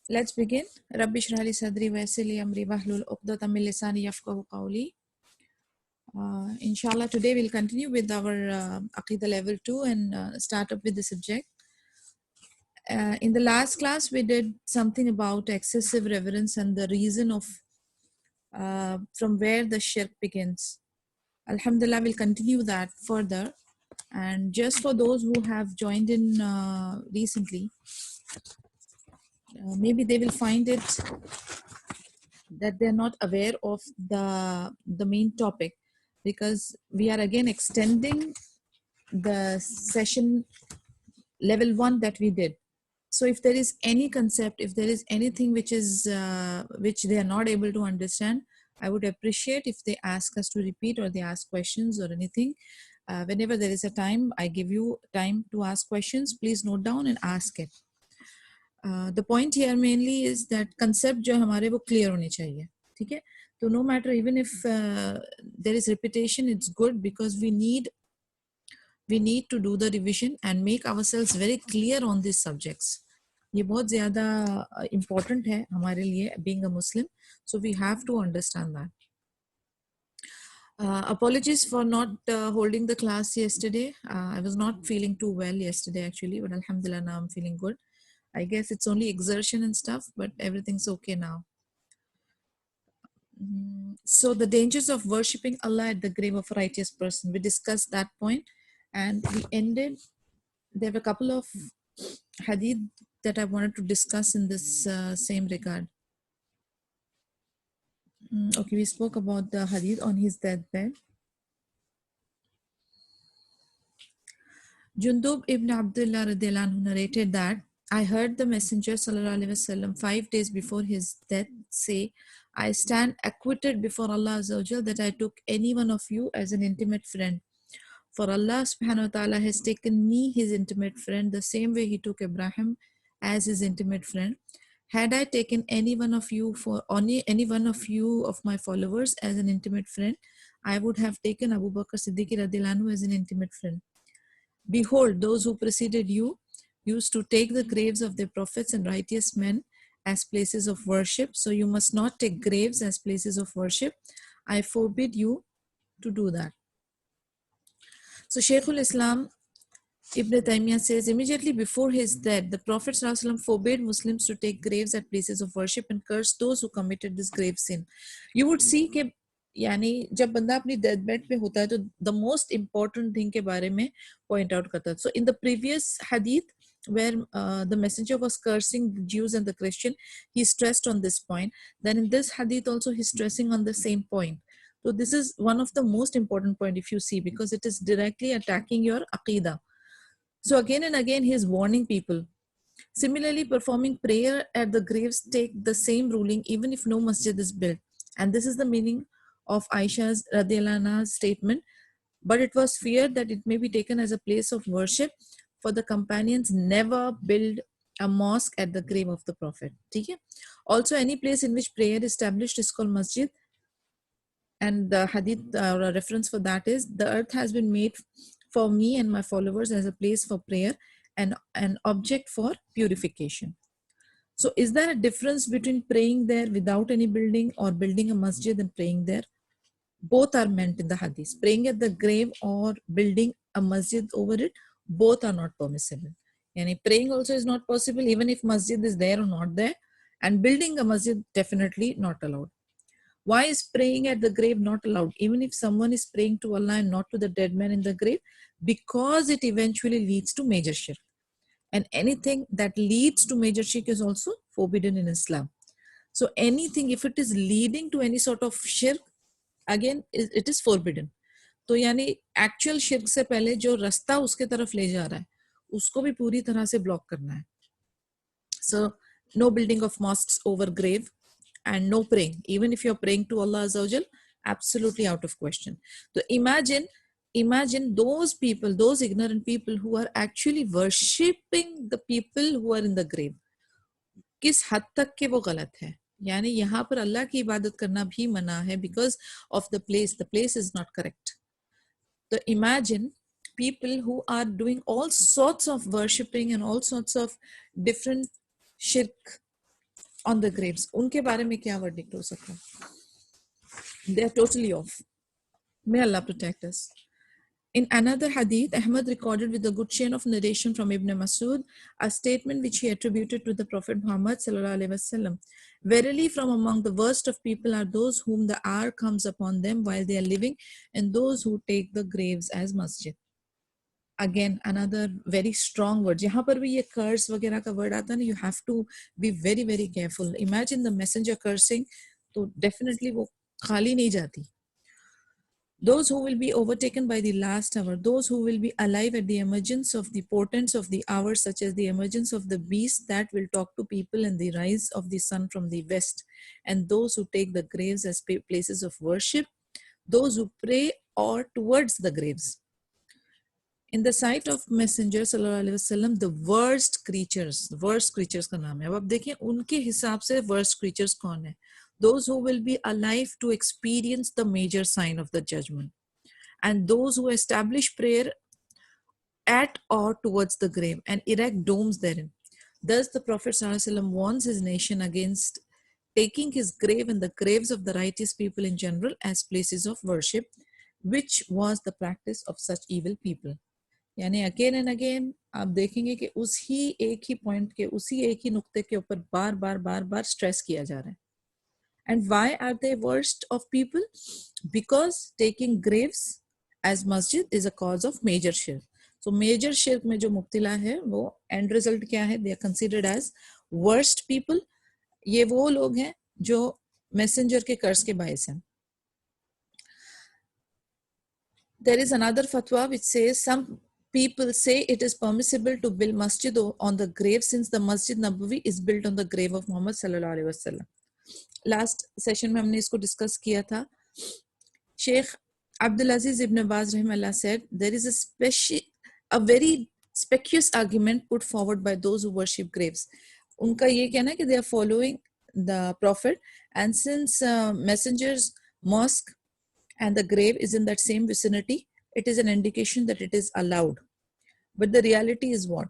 Let's begin. Rabbi shrah li sadri wa yassir li amri wahlul uqdatan min lisani yafqahu qawli. Inshallah, today we'll continue with our Aqidah level 2 and start up with the subject. In the last class, we did something about excessive reverence and the reason of from where the shirk begins. Alhamdulillah, we'll continue that further. And just for those who have joined in recently, maybe they will find it that they're not aware of the main topic, because we are again extending the session level 1 that we did. So if there is any concept, if there is anything which they are not able to understand, I would appreciate if they ask us to repeat, or they ask questions or anything. Whenever there is a time, I give you time to ask questions. Please note down and ask it. The point here mainly is that concept जो हमारे वो clear होने चाहिए, ठीक है? So no matter, even if there is repetition, it's good, because we need to do the revision and make ourselves very clear on these subjects. ये बहुत ज़्यादा important है हमारे लिए, being a Muslim, so we have to understand that. Apologies for not holding the class yesterday. I was not feeling too well yesterday actually, but alhamdulillah now I'm feeling good. I guess it's only exertion and stuff, but everything's okay now. So the dangers of worshipping Allah at the grave of a righteous person. We discussed that point, and we ended. There were a couple of hadith that I wanted to discuss in this same regard. Okay, we spoke about the hadith on his deathbed. Jundub ibn Abdullah radiallahu anhu narrated that I heard the Messenger sallallahu alaihi wasallam 5 days before his death say, I stand acquitted before Allah Azza wa Jal that I took any one of you as an intimate friend. For Allah subhanahu wa ta'ala has taken me, his intimate friend, the same way he took Abraham as his intimate friend. Had I taken any one of you of my followers as an intimate friend, I would have taken Abu Bakr Siddiq radiallahu anhu as an intimate friend. Behold, those who preceded you used to take the graves of their prophets and righteous men as places of worship. So you must not take graves as places of worship. I forbid you to do that. So Shaykhul Islam Ibn Taymiyyah says, immediately before his death, the Prophet ﷺ forbade Muslims to take graves at places of worship and cursed those who committed this grave sin. You would see कि यानी जब बंदा अपनी death bed पे होता है तो the most important thing के बारे में point out करता है. So in the previous hadith where the messenger was cursing the Jews and the Christian, he stressed on this point. Then in this hadith also he's stressing on the same point. So this is one of the most important point if you see, because it is directly attacking your aqidah. So again and again, he is warning people. Similarly, performing prayer at the graves take the same ruling even if no masjid is built. And this is the meaning of Aisha's radiallahu anha's statement. But it was feared that it may be taken as a place of worship, for the companions never build a mosque at the grave of the Prophet. Okay? Also, any place in which prayer is established is called masjid. And the hadith or a reference for that is, the earth has been made for me and my followers as a place for prayer and an object for purification. So is there a difference between praying there without any building or building a masjid and praying there? Both are meant in the hadith. Praying at the grave or building a masjid over it, both are not permissible. Yani praying also is not possible even if masjid is there or not there, and building a masjid definitely not allowed. Why is praying at the grave not allowed? Even if someone is praying to Allah and not to the dead man in the grave, because it eventually leads to major shirk. And anything that leads to major shirk is also forbidden in Islam. So anything, if it is leading to any sort of shirk, again, it is forbidden. तो यानी actual शिर्क से पहले जो रास्ता उसके तरफ ले जा रहा है उसको भी पूरी तरह से ब्लॉक करना है. So no building of mosques over grave, and no praying, even if you're praying to Allah Azza wa Jal, absolutely out of question. So imagine those people, those ignorant people who are actually worshipping the people who are in the grave. किस हद तक के वो गलत है. यानी यहाँ पर अल्लाह की इबादत करना भी मना है because of the place is not correct. So imagine people who are doing all sorts of worshipping and all sorts of different shirk on the graves. उनके बारे में क्या verdict हो सकता है? They are totally off. May Allah protect us. In another hadith, Ahmad recorded with a good chain of narration from Ibn Masud, a statement which he attributed to the Prophet Muhammad sallallahu alaihi wasallam. Verily, from among the worst of people are those whom the hour comes upon them while they are living, and those who take the graves as masjid. Again, another very strong word. जहाँ पर भी ये curse वगैरह का word आता है ना, you have to be very very careful. Imagine the messenger cursing, तो definitely वो खाली नहीं जाती. Those who will be overtaken by the last hour, those who will be alive at the emergence of the portents of the hour, such as the emergence of the beast that will talk to people and the rise of the sun from the west, and those who take the graves as places of worship, those who pray or towards the graves. In the sight of Messenger sallallahu alaihi wasallam, the worst creatures का नाम है. अब आप देखिए उनके हिसाब से worst creatures कौन है? Those who will be alive to experience the major sign of the judgment, and those who establish prayer at or towards the grave and erect domes therein. Thus the Prophet sallallahu alaihi wasallam warns his nation against taking his grave and the graves of the righteous people in general as places of worship, which was the practice of such evil people. यानी again and again आप देखेंगे कि उसी एक ही point के उसी एक ही नुक्ते के ऊपर बार बार स्ट्रेस किया जा रहा है. And why are they worst of people? Because taking graves as masjid is a cause of major shirk. So major shirk में जो मुब्तिला है वो एंड रिजल्ट क्या है? They are considered as worst people. ये वो लोग हैं जो मैसेंजर के कर्ज के बायस हैं. There is another fatwa which says some people say it is permissible to build masjid on the grave since the Masjid Nabawi is built on the grave of Muhammad sallallahu alaihi wasallam. Last session में हमने इसको discuss किया था. Sheikh Abdul Aziz Ibn Baz rahimahullah said there is a very specious argument put forward by those who worship graves. उनका ये कहना है कि they are following the Prophet, and since Messenger's mosque and the grave is in that same vicinity, it is an indication that it is allowed. But the reality is what?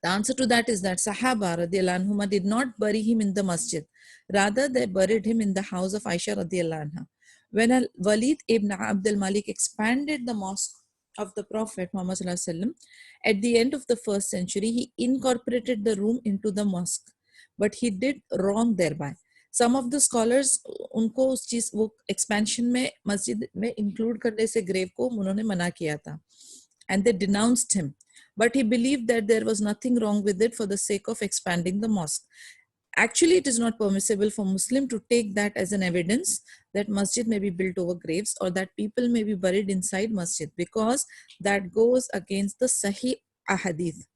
The answer to that is that Sahaba radiallahu anhuma did not bury him in the masjid. Rather, they buried him in the house of Aisha radiallahu anha. When Walid ibn Abdul Malik expanded the mosque of the Prophet Muhammad sallallahu alaihi wasallam at the end of the 1st century, he incorporated the room into the mosque, but he did wrong thereby. Some of the scholars उनको उस चीज वो expansion में मस्जिद में include करने से grave को उन्होंने मना किया था, and they denounced him, but he believed that there was nothing wrong with it for the sake of expanding the mosque. Actually, it is not permissible for Muslim to take that as an evidence that masjid may be built over graves or that people may be buried inside masjid, because that goes against the Sahih ahadith,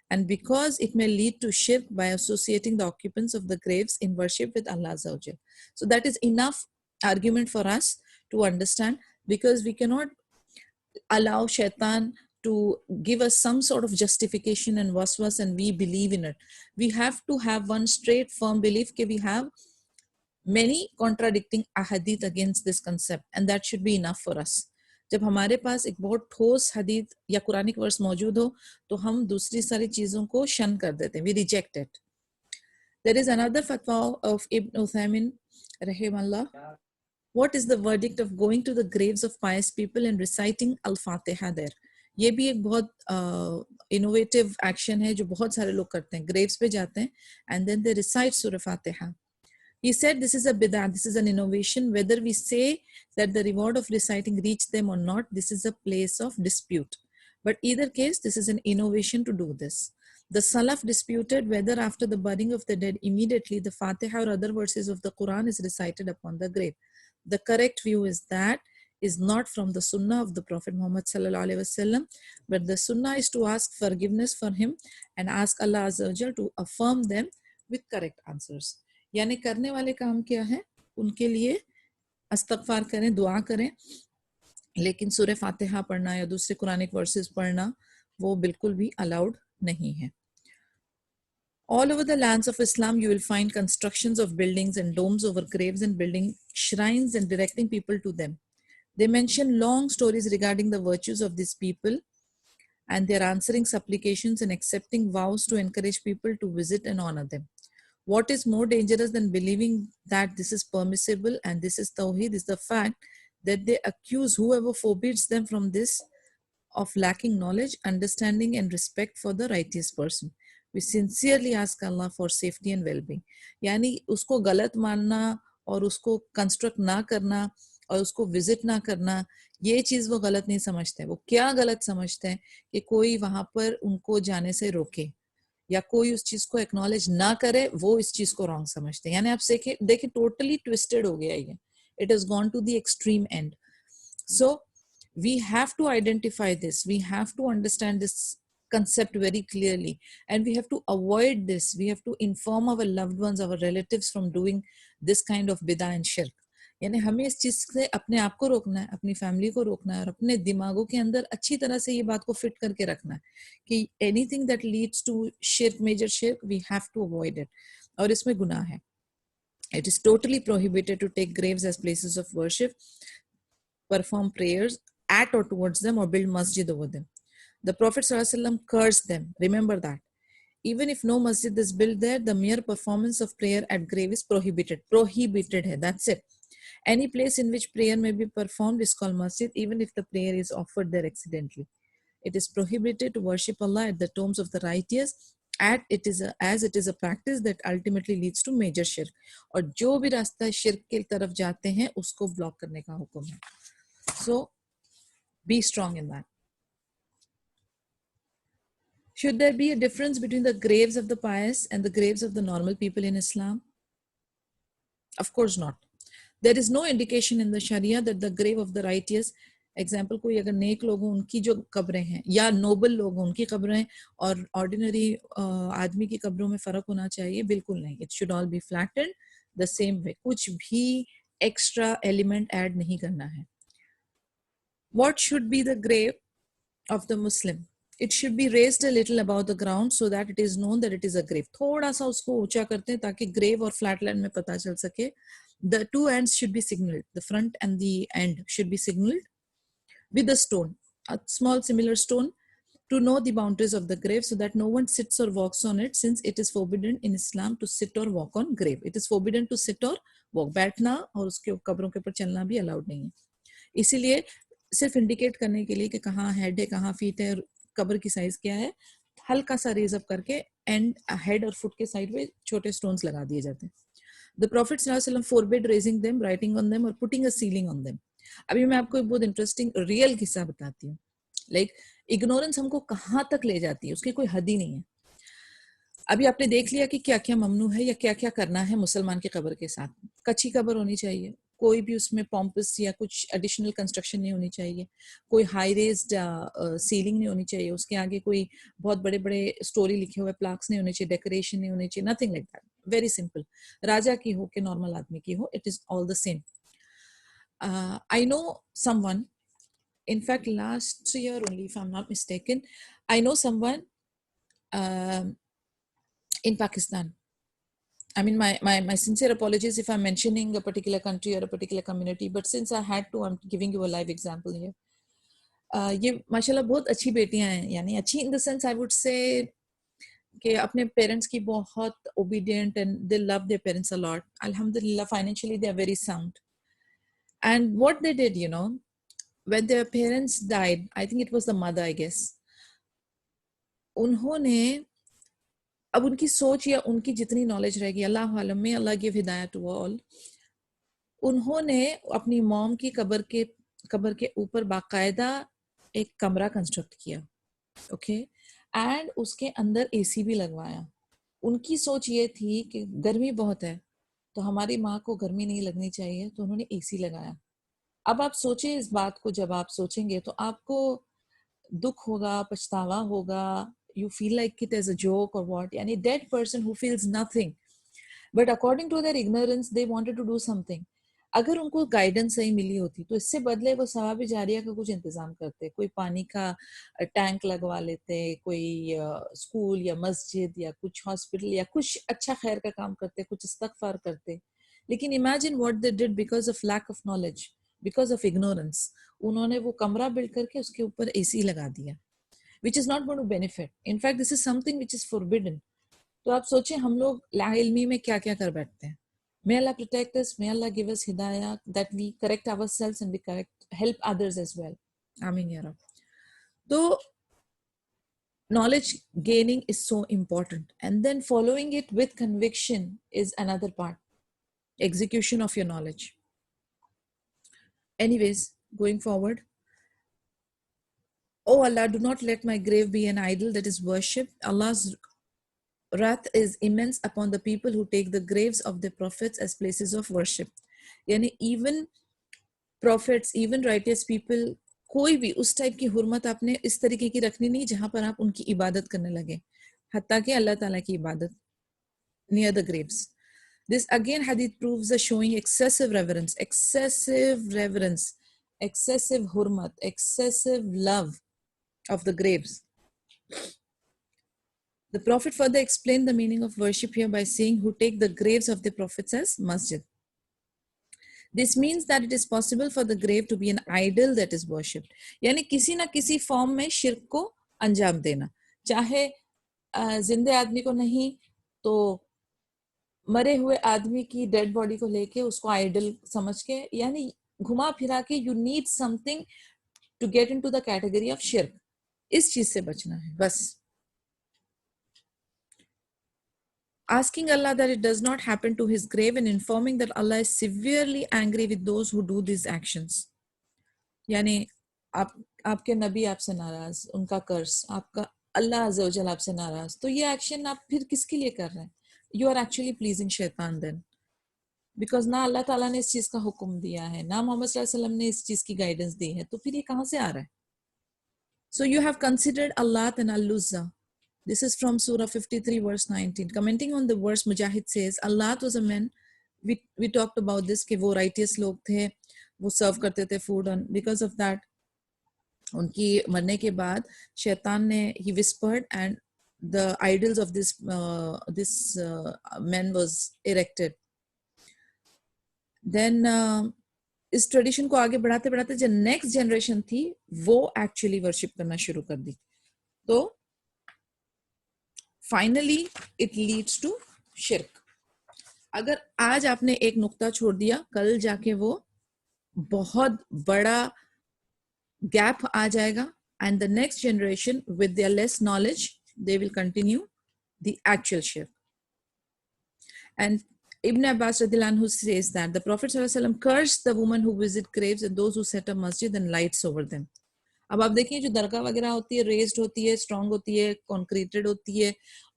and because it may lead to shirk by associating the occupants of the graves in worship with Allah Azza wa Jal. So that is enough argument for us to understand, because we cannot allow shaitan to give us some sort of justification and waswas and we believe in it. We have to have one straight firm belief that we have many contradicting ahadith against this concept, and that should be enough for us. जब हमारे पास एक बहुत ठोस हदीत या Quranic verse मौजूद हो तो हम दूसरी सारी चीजों को शन कर देते हैं. We reject it. There is another fatwa of Ibn Uthaymin rahimahullah. What is the verdict of going to the graves of pious people and reciting Al-Fatiha there? ये भी एक बहुत innovative action है जो बहुत सारे लोग करते हैं. Graves पे जाते हैं and then they recite Surah Fatiha. He said this is a bid'ah, this is an innovation. Whether we say that the reward of reciting reached them or not, this is a place of dispute. But either case, this is an innovation to do this. The Salaf disputed whether after the burying of the dead immediately the Fatiha or other verses of the Quran is recited upon the grave. The correct view is that is not from the Sunnah of the Prophet Muhammad sallallahu alaihi wasallam, but the Sunnah is to ask forgiveness for him and ask Allah Azza wa Jal to affirm them with correct answers. यानी करने वाले काम क्या है? उनके लिए अस्तगफार करें, दुआ करें, लेकिन सूरह फातिहा पढ़ना या दूसरे कुरानिक वर्सेस पढ़ना वो बिल्कुल भी अलाउड नहीं है. All over the lands of Islam, you will find constructions of buildings and domes over graves and building shrines and directing people to them. They mention long stories regarding the virtues of these people and their answering supplications and accepting vows to encourage people to visit and honor them. What is more dangerous than believing that this is permissible and this is tawheed is the fact that they accuse whoever forbids them from this of lacking knowledge, understanding, and respect for the righteous person. We sincerely ask Allah for safety and well-being. यानी उसको गलत मानना और उसको construct ना करना और उसको विजिट ना करना, ये चीज वो गलत नहीं समझते हैं। वो क्या गलत समझते हैं कि कोई वहां पर उनको जाने से रोके या कोई उस चीज को एक्नॉलेज ना करे, वो इस चीज को रॉन्ग समझते हैं। यानी आप देखिए टोटली ट्विस्टेड हो गया ये, it has gone to the extreme end. So we have to identify this, we have to understand this concept very clearly, and we have to avoid this. We have to inform our loved ones, our relatives from doing this kind of bidah and shirk. यानी हमें इस चीज से अपने आप को रोकना है, अपनी फैमिली को रोकना है और अपने दिमागों के अंदर अच्छी तरह से ये बात को फिट करके रखना है कि anything that leads to shirk, major shirk, we have to avoid it. और इसमें गुनाह है. It is totally prohibited to take graves as places of worship, perform prayers at or towards them, or build masjid over them. The Prophet ﷺ cursed them. Remember that. Even if no masjid is built there, the mere performance of prayer at grave is prohibited. Prohibited hai, that's it. Any place in which prayer may be performed is called masjid, even if the prayer is offered there accidentally. It is prohibited to worship Allah at the tombs of the righteous, as it is a practice that ultimately leads to major shirk. और जो भी रास्ता शिर्क की तरफ जाते हैं उसको block करने का हुक्म है. So be strong in that. Should there be a difference between the graves of the pious and the graves of the normal people in Islam? Of course not. There is no indication in the Sharia that the grave of the righteous, example कोई अगर नेक लोग हों उनकी जो कब्रें हैं या Nobel लोग हों उनकी कब्रें और ऑर्डिनरी आदमी की कब्रों में फर्क होना चाहिए, बिल्कुल नहीं. It should all B flattened the same way, कुछ भी एक्स्ट्रा एलिमेंट ऐड नहीं करना है. What should be the grave of the Muslim? It should be raised a little above the ground so that it is known that it is a grave. थोड़ा सा उसको ऊंचा करते हैं ताकि grave और flatland में पता चल सके. The two ends should be signaled. The front and the end should be signaled with a stone, a small similar stone, to know the boundaries of the grave so that no one sits or walks on it, since it is forbidden in Islam to sit or walk on grave. It is forbidden to sit or walk. बैठना और उसके कब्रों के ऊपर चलना भी allowed नहीं है. इसीलिए सिर्फ इंडिकेट करने के लिए कि कहाँ हेड है, कहाँ फीट है, कब्र की साइज क्या है, हल्का सा रेज अप करके एंड हेड और फुट के साइड पे छोटे स्टोन्स लगा दिए जाते हैं. द प्रॉफिट सल्लल्लाहु अलैहि वसल्लम forbid raising them, writing on them और putting a ceiling on them. अभी मैं आपको एक बहुत इंटरेस्टिंग रियल किस्सा बताती हूँ. लाइक इग्नोरेंस हमको कहाँ तक ले जाती है उसकी कोई हद ही नहीं है. अभी आपने देख लिया कि क्या क्या ममनू है या क्या क्या करना है मुसलमान की कब्र के साथ. कच्ची कब्र होनी चाहिए, कोई भी उसमें पॉम्पस या कुछ एडिशनल कंस्ट्रक्शन नहीं होनी चाहिए, कोई हाई रेज्ड सीलिंग नहीं होनी चाहिए, उसके आगे कोई बहुत बड़े बड़े स्टोरी लिखे हुए प्लाक्स नहीं होने चाहिए, डेकोरेशन नहीं होनी चाहिए, nothing like that. Very simple. राजा की हो कि नॉर्मल आदमी की हो, it is all the same. I know someone, in fact last year only if I'm not mistaken, I know someone in Pakistan. I mean, my sincere apologies if I'm mentioning a particular country or a particular community, but since I had to, I'm giving you a live example here. ये माशाल्लाह बहुत अच्छी बेटियां हैं, यानी अच्छी in the sense I would say कि अपने पेरेंट्स की बहुत obedient and they love their parents a lot. अल्हम्दुलिल्लाह financially they are very sound. And what they did, you know, when their parents died, I think it was the mother, I guess, उन्होंने, अब उनकी सोच या उनकी जितनी knowledge रहेगी, अल्लाह आलम में, अल्लाह गिव हिदायत टू ऑल, उन्होंने अपनी मॉम की कब्र के ऊपर बाकायदा एक कमरा कंस्ट्रक्ट किया. ओके. एंड उसके अंदर एसी भी लगवाया. उनकी सोच ये थी कि गर्मी बहुत है तो हमारी माँ को गर्मी नहीं लगनी चाहिए, तो उन्होंने एसी लगाया. अब आप सोचें इस बात को, जब आप सोचेंगे तो आपको दुख होगा, पछतावा होगा, you feel like it as a joke or what. Yani dead person who feels nothing, but according to their ignorance they wanted to do something. अगर उनको गाइडेंस सही मिली होती तो इससे बदले वो सवाब जारिया का कुछ इंतजाम करते, कोई पानी का टैंक लगवा लेते, कोई स्कूल या मस्जिद या कुछ हॉस्पिटल या कुछ अच्छा खैर का काम करते, कुछ इस्तगफार करते. लेकिन imagine what they did because of lack of knowledge, because of ignorance. उन्होंने वो कमरा बिल्ड करके उसके ऊपर एसी लगा दिया, which is not going to benefit. In fact, this is something which is forbidden. तो आप सोचिए हम लोग लाइल्मी में क्या क्या कर बैठते हैं. May Allah protect us, may Allah give us hidayah, that we correct ourselves and we help others as well. Amin ya Rab. So knowledge gaining is so important, and then following it with conviction is another part. Execution of your knowledge. Anyways, going forward. Oh Allah, do not let my grave be an idol that is worshipped. Allah's wrath is immense upon the people who take the graves of their prophets as places of worship. Yani even prophets, even righteous people, कोई भी उस type की हुर्मत आपने इस तरीके की रखनी नहीं जहां पर आप उनकी इबादत करने लगे, हत्ता कि अल्लाह ताला की इबादत near the graves. This again hadith proves the showing excessive reverence, excessive hurmat, excessive love of the graves. The Prophet further explained the meaning of worship here by saying, who take the graves of the prophets as masjid. This means that it is possible for the grave to be an idol that is worshipped. यानी किसी ना किसी form में शिर्क को अंजाम देना, चाहे जिंदे आदमी को नहीं तो मरे हुए आदमी की डेड बॉडी को लेके उसको आइडल समझ के, यानी घुमा फिरा के you need something to get into the category of shirk. इस चीज से बचना है बस. Asking Allah that it does not happen to his grave and informing that Allah is severely angry with those who do these actions. यानी आपके नबी आपसे नाराज, उनका कर्ज, आपका अल्लाह अज़्ज़ा वजल आपसे नाराज, तो ये एक्शन आप फिर किसके लिए कर रहे हैं? You are actually pleasing शैतान then, because ना अल्लाह ताला ने इस चीज का हुक्म दिया है, ना मोहम्मद सल्लल्लाहु अलैहि वसल्लम ने इस चीज की गाइडेंस दी है, तो फिर ये कहां से आ रहा है? So you have considered Allah and Al-Uzza. This is from Surah 53 verse 19. Commenting on the verse, Mujahid says, Allah was a man, we talked about this, कि वो righteous लोग थे, वो serve करते थे food, and because of that, उनकी मरने के बाद शैतान ने, he whispered, and the idols of this man was erected. Then इस ट्रेडिशन को आगे बढ़ाते बढ़ाते जो नेक्स्ट जनरेशन थी वो एक्चुअली वर्शिप करना शुरू कर दी, तो फाइनली इट लीड्स टू शिर्क. अगर आज आपने एक नुक्ता छोड़ दिया, कल जाके वो बहुत बड़ा गैप आ जाएगा, and the next generation with their less knowledge they will continue the actual shirk. And Ibn Abbas radhiyallahu anhu says that the Prophet sallallahu alaihi wasallam cursed the women who visit graves and those who set up masjid and lights over them. अब आप देखिए जो दरगाह वगैरह होती है, raised होती है, strong होती है, कॉन्क्रीटेड होती है,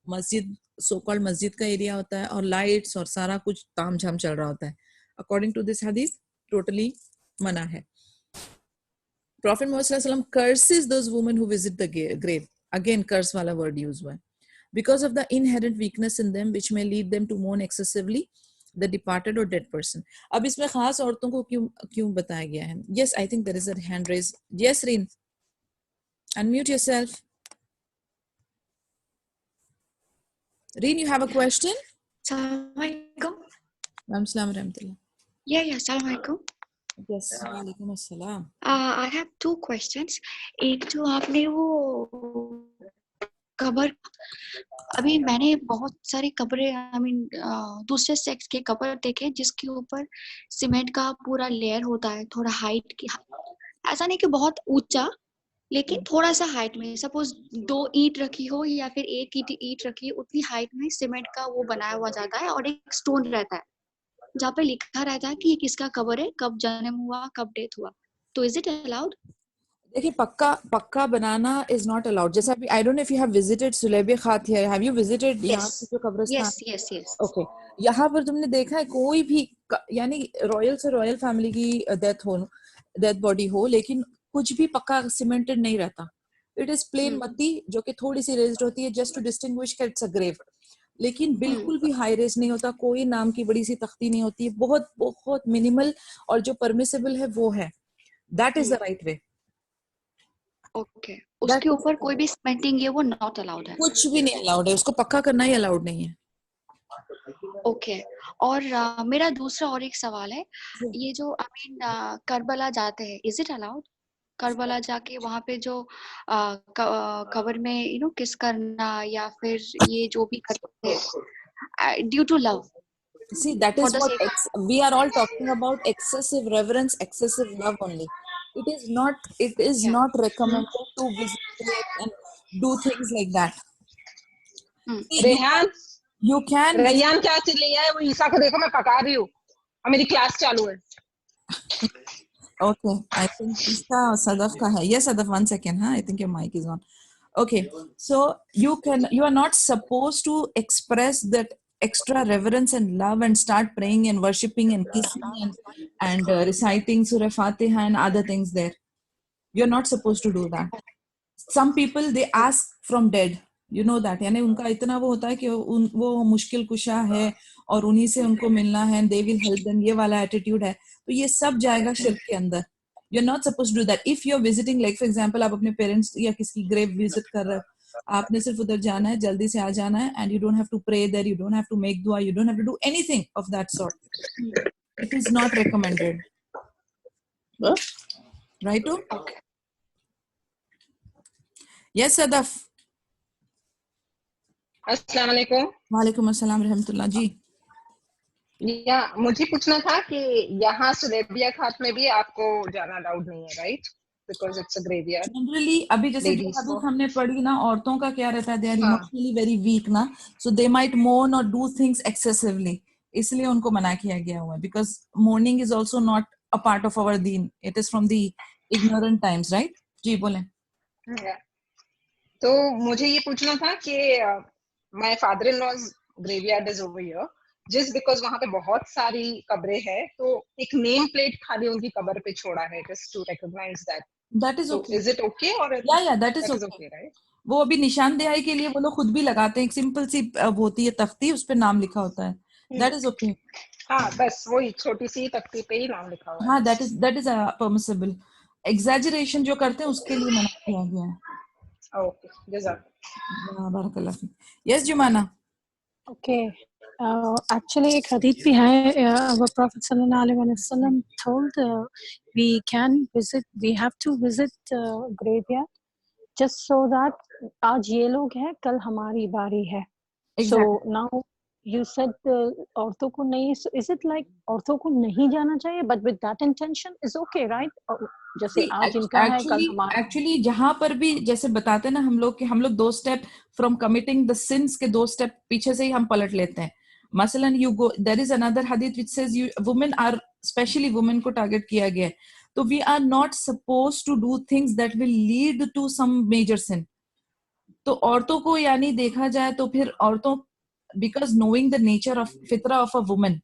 मस्जिद सो कॉल्ड मस्जिद का एरिया होता है, और लाइट्स और सारा कुछ तामझाम चल रहा होता है. अकॉर्डिंग टू दिस हदीस टोटली मना है. Prophet Muhammad sallallahu alaihi wasallam curses those women who visit the grave. Again curse वाला word use हुआ है. Because of the inherent weakness in them which may lead them to mourn excessively the departed or dead person. अब इसमें खास औरतों को क्यों बताया गया है? Yes, I think there is a hand raised. Yes, Reen. Unmute yourself. Reen, you have a question? Assalamualaikum. Waalaikumsalam warahmatullah. Yeah, Assalamualaikum. Yes, Waalaikum assalam. I have two questions. एक जो आपने वो कब्र, अभी मैंने बहुत सारी कब्रें दूसरे सेक्स के कब्र देखे जिसके ऊपर सीमेंट का पूरा लेयर होता है, थोड़ा हाइट की, ऐसा नहीं कि बहुत ऊंचा, लेकिन थोड़ा सा हाइट में, सपोज 2 ईंट रखी हो या फिर 1 ईंट रखी हो, उतनी हाइट में सीमेंट का वो बनाया हुआ जाता है, और एक स्टोन रहता है जहाँ पे लिखा रहता है कि ये किसका कब्र है, कब जन्म हुआ, कब डेथ हुआ. तो इज इट अलाउड? देखिए पक्का बनाना इज नॉट अलाउड. जैसे अभी I don't know if you have visited Sulaibikhat here, have you visited यहाँ की जो कब्रिस्तान? यस. ओके, यहाँ पर तुमने देखा है कोई भी, यानी रॉयल से रॉयल फैमिली की डेथ बॉडी हो, लेकिन कुछ भी पक्का सीमेंटेड नहीं रहता. इट इज प्लेन मट्टी जो कि थोड़ी सी रेज्ड होती है, just to distinguish that it's a grave. लेकिन बिल्कुल भी हाई रेज नहीं होता, कोई नाम की बड़ी सी तख्ती नहीं होती है, बहुत बहुत मिनिमल, और जो परमिसिबल है वो है. That is the right way. Okay, उसके ऊपर कोई भी सीमेंटिंग है वो नॉट अलाउड है? कुछ भी नहीं अलाउड है, उसको पक्का करना ही अलाउड नहीं है. ओके. और मेरा दूसरा और एक सवाल है, ये जो करबला जाते हैं, इज इट अलाउड? करबला जाके वहाँ पे जो कबर में किस करना या फिर ये जो भी करते हैं due to love See, that for is the what sake we are all talking about: excessive reverence, excessive love only. It is not. It is या not recommended to visit graves and do things like that. See, Rehan you can visit. Rayyan क्या चिल्ली है? वो ईसा को देखो, मैं पका रही हूँ और मेरी क्लास चालू है. Okay, I think इसका सदफ का है. Yes, Sadaf, 1 second. Huh? I think your mic is on. Okay, so you are not supposed to express that extra reverence and love and start praying and worshipping and kissing and reciting Surah Fatiha and other things there. You're not supposed to do that. Some people, they ask from dead. You know that. यानी उनका इतना वो होता है कि वो मुश्किल कुशा है और उन्हीं से उनको मिलना है and they will help them. ये वाला attitude है. तो ये सब जाएगा शिर्क के अंदर. You're not supposed to do that. If you're visiting, like for example, आप अपने parents या किसी की grave visit कर रहे हो, आपने सिर्फ उधर जाना है, जल्दी से आ जाना है, and you don't have to pray there, you don't have to make dua, you don't have to do anything of that sort. It is not recommended. Right? Okay. Yes, Sadaf. अस्सलाम वालेकुम. वालेकुम अस्सलाम रहमतुल्लाह जी. या मुझे पूछना था कि यहाँ सुलेबिया घाट में भी आपको जाना अलाउड नहीं है, right? Because it's a graveyard. Generally अभी जैसे जो Ladies हदीस को. हमने पढ़ी ना, औरतों का क्या रहता है, दे आर हाँ. इमोशनली वेरी वीक ना, सो दे माइट मोर्न और डू थिंग्स एक्सेसिवली, इसलिए उनको मना किया गया हुआ है. Because mourning is also not a part of our deen, it is from the ignorant times, right? जी बोलें. Yeah. तो मुझे ये पूछना था कि my father in law's graveyard is over here just because वहां पे बहुत सारी कब्रें हैं, तो एक नेम प्लेट खाली उनकी कब्र पे छोड़ा है just to recognise that. That is So okay. is it okay or या that is that is okay. okay, right? वो अभी निशानदेही के लिए वो लोग खुद भी लगाते हैं, एक सिंपल सी होती है तख्ती, उस पे नाम लिखा होता है. That is okay. हाँ, बस वही छोटी सी तख्ती पे ही नाम लिखा हुआ है. हाँ, दैट इज परमिसिबल. एग्जैजरेशन जो करते हैं उसके लिए मना किया गया है. Okay, जज़ाक. बारकल्लाह फीक. Yes Jumana. Okay. Actually, एक हदीस भी है. Our Prophet sallallahu alaihi wasallam told we have to visit graveyard just so that आज ये लोग हैं, कल हमारी बारी है. Exactly. So now you said औरतों को नहीं. So is it like औरतों को नहीं जाना चाहिए, but with that intention is okay, right? जैसे आज इनका है, कल हमारा. एक्चुअली जहां पर भी जैसे बताते हैं ना हम लोग कि हम लोग 2 step from committing the sins के 2 स्टेप पीछे से ही हम पलट लेते हैं. मसलन you go, there is another hadith which says you women are, especially women को टारगेट किया गया है, तो we are not supposed to do things that will lead to some major sin. तो औरतों को यानी देखा जाए तो फिर औरतों, because knowing the nature of fitra of a woman,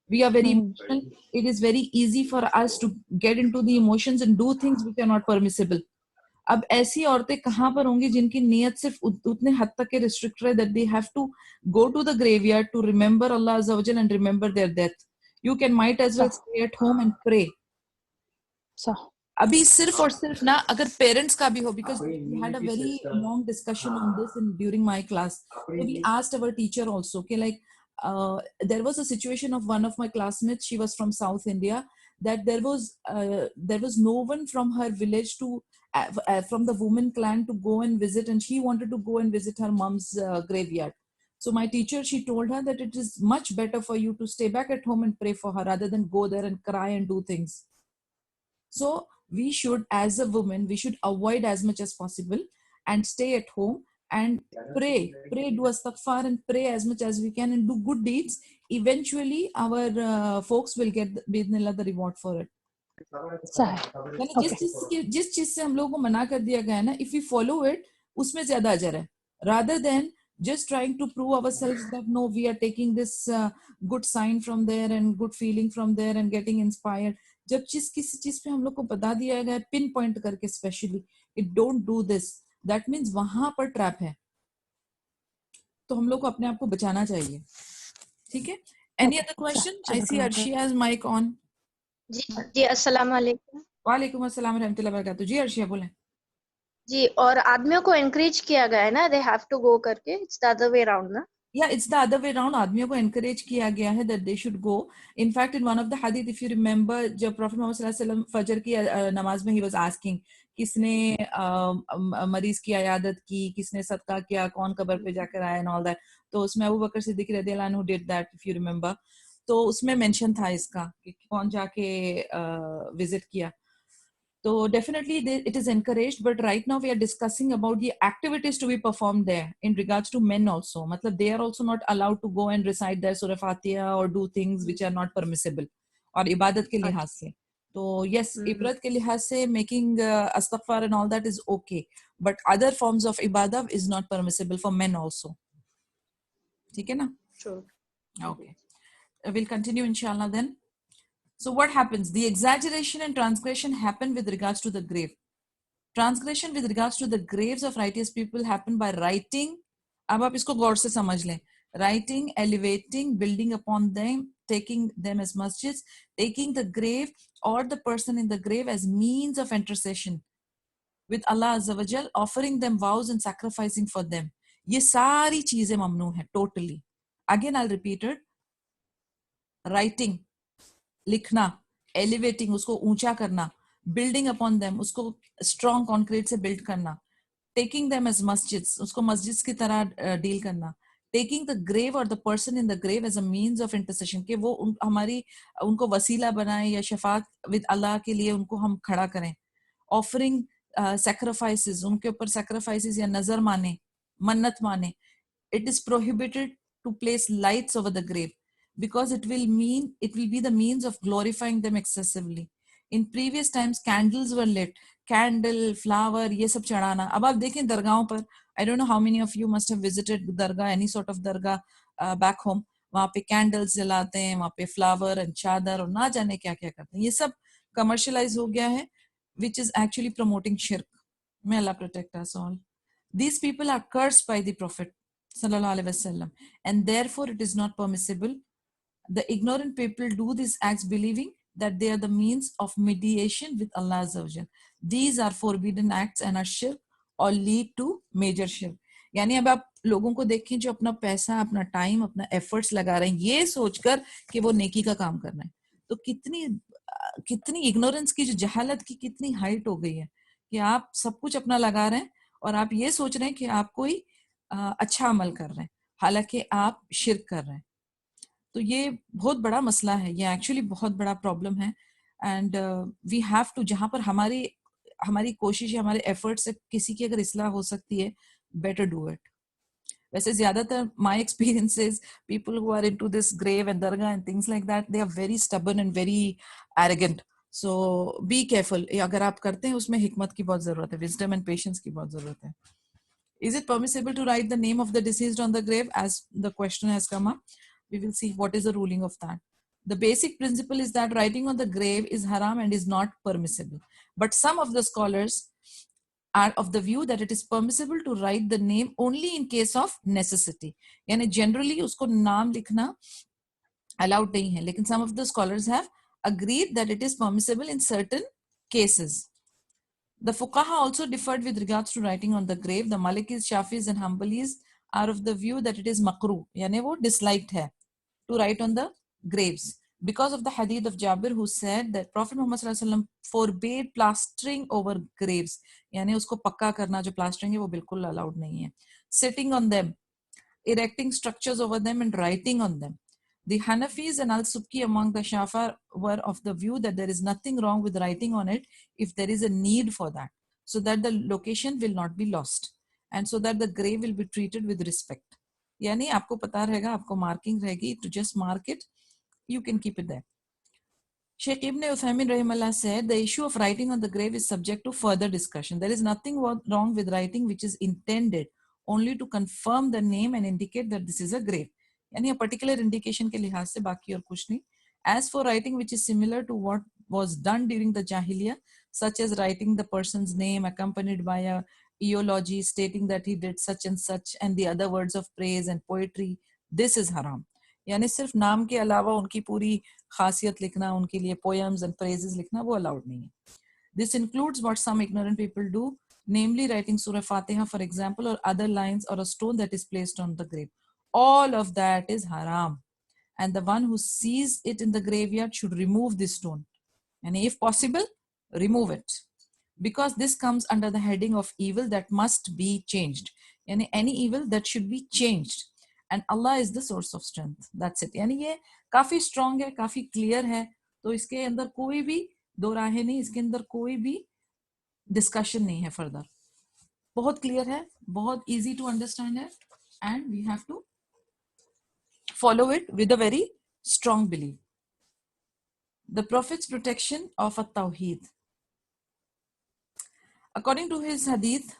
we are very emotional. It is very easy for us to get into the emotions and do things which are not permissible. अब ऐसी औरतें कहाँ पर होंगी जिनकी नियत सिर्फ उतने हद तक के रिस्ट्रिक्ट है that they have to go to the graveyard to remember Allah Azza wa Jal and remember their death. You can might as well stay at home and pray. अभी सिर्फ और सिर्फ ना अगर पेरेंट्स का भी हो, because we had a very long discussion on this during my class. So we asked our teacher also, okay, like there was a situation of one of my classmates. She was from South India. That there was no one from her village to from the woman clan to go and visit, and she wanted to go and visit her mom's graveyard. So my teacher, she told her that it is much better for you to stay back at home and pray for her rather than go there and cry and do things. So we should, as a woman, we should avoid as much as possible and stay at home and pray, do astaghfar and pray as much as we can and do good deeds. Eventually our folks will get bismillah the reward for it. यानी जिस चीज से हम लोगों को मना कर दिया गया है ना, if we follow it, उसमें ज्यादा अजर है, rather than just trying to prove ourselves that no, we are taking this good sign from there and good feeling from there and getting inspired. जब किसी चीज पे हम लोग को बता दिया गया है पिन पॉइंट करके specially, it don't do this, that means वहां पर ट्रैप है, तो हम लोग को अपने आप को बचाना चाहिए. ठीक है. Any other question? I see Arshia has mic on. जी अस्सलाम वालेकुम. वालेकुम अस्सलाम रहमतुल्लाहि व बरकातहू. जी अर्शिया बोलें. जी, और आदमियों को एनकरेज किया गया है ना, दे हैव टू गो करके, it's the other way around ना. yeah, it's the other way around. आदमियों को encourage किया गया है that they should go. In fact, in one of the hadith, if you remember, जब Prophet Muhammad sallallahu alaihi wasallam फजर की नमाज में he was asking, किसने मरीज की अयादत की, किसने सदका किया, कौन कब्र पे जाकर आया and all that. तो उसमें अबू बकर सिद्दीक रज़ियल्लाहु अन्हु did that, if you remember. तो उसमें मेंशन था इसका कि कौन जाके विजिट किया. So definitely it is encouraged, but right now we are discussing about the activities to be performed there in regards to men also. Matlab they are also not allowed to go and recite their Surah Fatiha or do things which are not permissible. और इबादत के लिहाज से. तो yes, इबादत के लिहाज से making astaghfar and all that is okay, but other forms of ibadah is not permissible for men also. ठीक है ना? Sure. Okay. We'll continue inshallah then. So what happens? The exaggeration and transgression happen with regards to the grave. Transgression with regards to the graves of righteous people happen by writing. अब आप इसको गौर से समझ लें. Writing, elevating, building upon them, taking them as masjids, taking the grave or the person in the grave as means of intercession with Allah Azza wa Jal, offering them vows and sacrificing for them. ये सारी चीजें ममनू है totally. Again, I'll repeat it. Writing, लिखना, elevating उसको ऊंचा करना, building upon them उसको strong concrete से बिल्ड करना, टेकिंग देम एज मस्जिद्स उसको मस्जिद्स की तरह डील करना, टेकिंग द ग्रेव और the person in the grave as a means of intercession कि वो हमारी उनको वसीला बनाए या शफात विद अल्लाह के लिए उनको हम खड़ा करें, ऑफरिंग सैक्रिफाइसेस उनके ऊपर सैक्रिफाइसेस या नजर माने, मन्नत माने. It is prohibited to place lights over the grave because it will be the means of glorifying them excessively. In previous times candles were lit, candle, flower, ये सब चढ़ाना. अब आप देखें दरगाहों पर, I don't know how many of you must have visited dargah, any sort of dargah back home. वहाँ पे candles जलाते हैं, वहाँ पे flower and चादर और ना जाने क्या क्या करते हैं. ये सब commercialize हो गया है, which is actually promoting shirk. May Allah protect us all. These people are cursed by the Prophet Sallallahu Alaihi Wasallam, and therefore it is not permissible. The ignorant people do these acts believing that they are the means of mediation with Allah Azza wa Jal. These are forbidden acts and are shirk or lead to major shirk. यानी अब आप लोगों को देखें जो अपना पैसा, अपना टाइम, अपना एफर्ट्स लगा रहे हैं ये सोचकर कि वो नेकी का काम करना है, तो कितनी इग्नोरेंस की, जो जहालत की कितनी हाइट हो गई है कि आप सब कुछ अपना लगा रहे हैं और आप ये सोच रहे हैं कि आप कोई अच्छा अमल कर रहे हैं, हालांकि आप शिर्क कर रहे हैं. तो ये बहुत बड़ा मसला है, ये एक्चुअली बहुत बड़ा प्रॉब्लम है. एंड वी हैव टू, जहां पर हमारी कोशिश है, हमारे एफर्ट से किसी की अगर इस्लाह हो सकती है, बेटर डू इट. वैसे ज्यादातर my experiences, people who are into this grave and दरगाह and things like that, they are very stubborn and very arrogant. So be careful. अगर आप करते हैं उसमें हिकमत की बहुत जरूरत है, विजडम एंड पेशेंस की बहुत जरूरत है. Is it permissible to write the name of the deceased on the grave, as the question has come up? We will see what is the ruling of that. The basic principle is that writing on the grave is haram and is not permissible. But some of the scholars are of the view that it is permissible to write the name only in case of necessity. यानी generally उसको नाम लिखना allowed नहीं है, लेकिन some of the scholars have agreed that it is permissible in certain cases. The Fuqaha also differed with regards to writing on the grave. The Malikis, Shafis and Hanbalis are of the view that it is makruh, यानी वो disliked है to write on the graves, because of the hadith of Jabir who said that Prophet Muhammad sallallahu alaihi wasallam forbade plastering over graves, यानी उसको पक्का करना, जो plastering है वो बिल्कुल allowed नहीं है. Sitting on them, erecting structures over them and writing on them. The Hanafis and Al-Subki among the Shafa were of the view that there is nothing wrong with writing on it if there is a need for that, so that the location will not be lost and so that the grave will be treated with respect. यानी आपको पता रहेगा, आपको marking रहेगी, to just mark it, you can keep it there. Sheikh Ibn Uthaymin rahimahullah said the issue of writing on the grave is subject to further discussion. There is nothing wrong with writing which is intended only to confirm the name and indicate that this is a grave. यानी a particular indication के लिहाज से, बाकी और कुछ नहीं. As for writing which is similar to what was done during the Jahiliyyah, such as writing the person's name accompanied by a eulogy stating that he did such and the other words of praise and poetry, this is haram. यानी सिर्फ नाम के अलावा उनकी पूरी खासियत लिखना, उनके लिए poems and praises लिखना, वो allowed नहीं है. This includes what some ignorant people do, namely writing Surah Fatiha, for example, or other lines or a stone that is placed on the grave. all of that is haram, and the one who sees it in the graveyard should remove this stone, and if possible remove it, because this comes under the heading of evil that must be changed. Yani any evil that should be changed, and Allah is the source of strength. That's it. यानी ये काफी strong है, काफी clear है, तो इसके अंदर कोई भी दो राहें नहीं, इसके अंदर कोई भी discussion नहीं है further. बहुत clear है, बहुत easy to understand है, and we have to follow it with a very strong belief. The Prophet's protection of at-Tawheed. According to his hadith,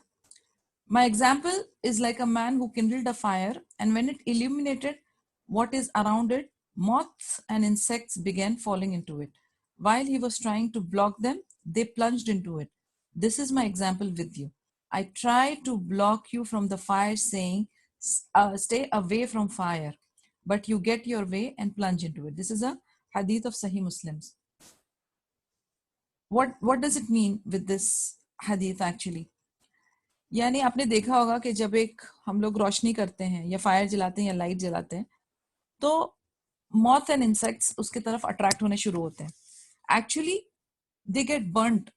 my example is like a man who kindled a fire, and when it illuminated what is around it, moths and insects began falling into it. While he was trying to block them, they plunged into it. This is my example with you. I try to block you from the fire, saying, stay away from fire, but you get your way and plunge into it. This is a hadith of Sahih Muslims. What does it mean with this hadith actually? यानी आपने देखा होगा कि जब एक हम लोग रोशनी करते हैं या फायर जलाते हैं या लाइट जलाते हैं, तो मॉथ एंड इंसेक्ट्स उसके तरफ अट्रैक्ट होने शुरू होते हैं. Actually they get burned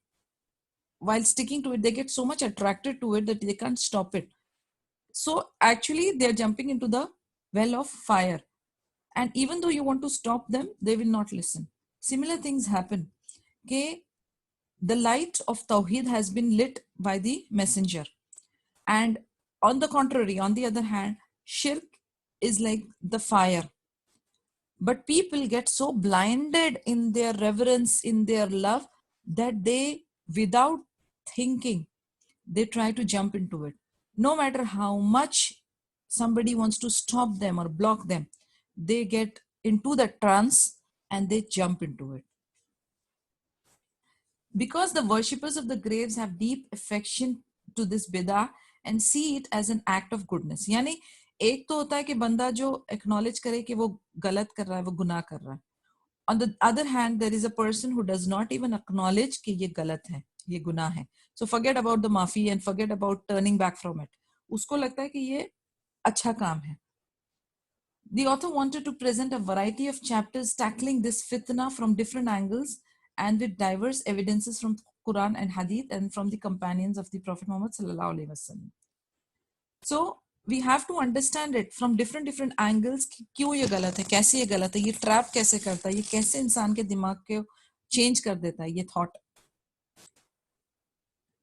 while sticking to it. They get so much attracted to it that they can't stop it. So actually they're jumping into the well of fire, and even though you want to stop them, they will not listen. Similar things happen. Okay, the light of Tawheed has been lit by the messenger, and on the contrary, on the other hand, shirk is like the fire. But people get so blinded in their reverence, in their love, that they, without thinking, they try to jump into it. No matter how much somebody wants to stop them or block them, they get into the trance and they jump into it. Because the worshippers of the graves have deep affection to this bidah and see it as an act of goodness. यानी एक तो होता है कि बंदा जो acknowledge करे कि वो गलत कर रहा है, वो गुनाह कर रहा है. On the other hand, there is a person who does not even acknowledge कि ये गलत है, ये गुनाह है. So forget about the maafi and forget about turning back from it. उसको लगता है कि ये अच्छा काम है. The author wanted to present a variety of chapters tackling this fitna from different angles and with diverse evidences from Quran and Hadith and from the companions of the Prophet Muhammad sallallahu alaihi wasallam. So we have to understand it from different angles कि क्यों ये गलत है, कैसे ये गलत है, ये ट्रैप कैसे करता है, ये कैसे इंसान के दिमाग को चेंज कर देता है ये thought.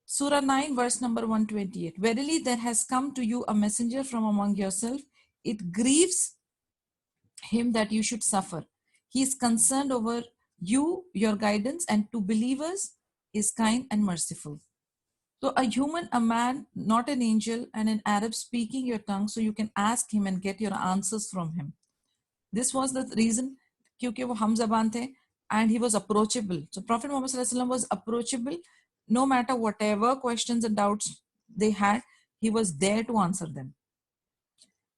Surah 9 verse number 128. Verily there has come to you a messenger from among yourself. It grieves him that you should suffer. He is concerned over you, your guidance, and to believers is kind and merciful. So a human, a man, not an angel, and an Arab speaking your tongue, so you can ask him and get your answers from him. This was the reason, क्योंकि वो हम ज़बान थे, and he was approachable. So Prophet Muhammad sallallahu alaihi wasallam was approachable. No matter whatever questions and doubts they had, he was there to answer them.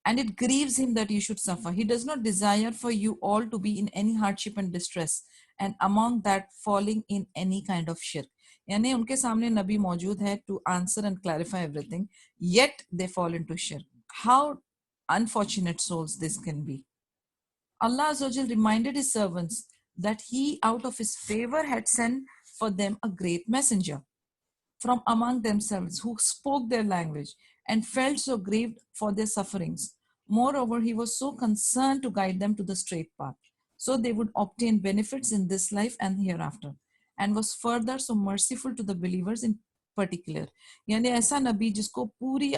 And it grieves him that you should suffer. He does not desire for you all to be in any hardship and distress, and among that falling in any kind of shirk. यानी उनके सामने नबी मौजूद है to answer and clarify everything, yet they fall into shirk. How unfortunate souls this can be. Allah Azza wa Jal reminded his servants that he out of his favor had sent for them a great messenger from among themselves who spoke their language and felt so grieved for their sufferings. Moreover, he was so concerned to guide them to the straight path, so they would obtain benefits in this life and hereafter, and was further so merciful to the believers in particular. यानी ऐसा नबी जिसको पूरी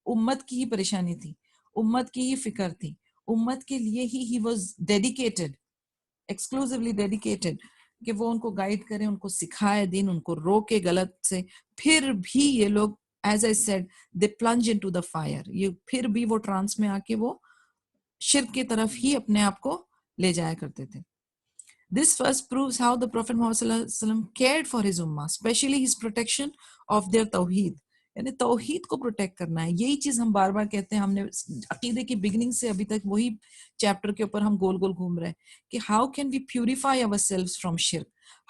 उम्मत की ही परेशानी थी, उम्मत की ही फिक्र थी, उम्मत के लिए ही he was dedicated, exclusively dedicated, कि वो उनको गाइड करें, उनको सिखाए दिन, उनको रोके गलत से. फिर भी ये लोग, as I said, they plunge into the fire. ये फिर भी वो ट्रांस में आके वो शिर्क की तरफ ही अपने आप को ले जाया करते थे. This first proves how the Prophet Muhammad sallallahu alaihi wasallam cared for his ummah, especially his protection of their tawheed. यानी तौहीद को प्रोटेक्ट करना है. यही चीज हम बार बार कहते हैं. हमने अकीदे की बिगिनिंग से अभी तक वही चैप्टर के ऊपर हम गोल गोल घूम रहे हैं कि how can we purify ourselves from shirk,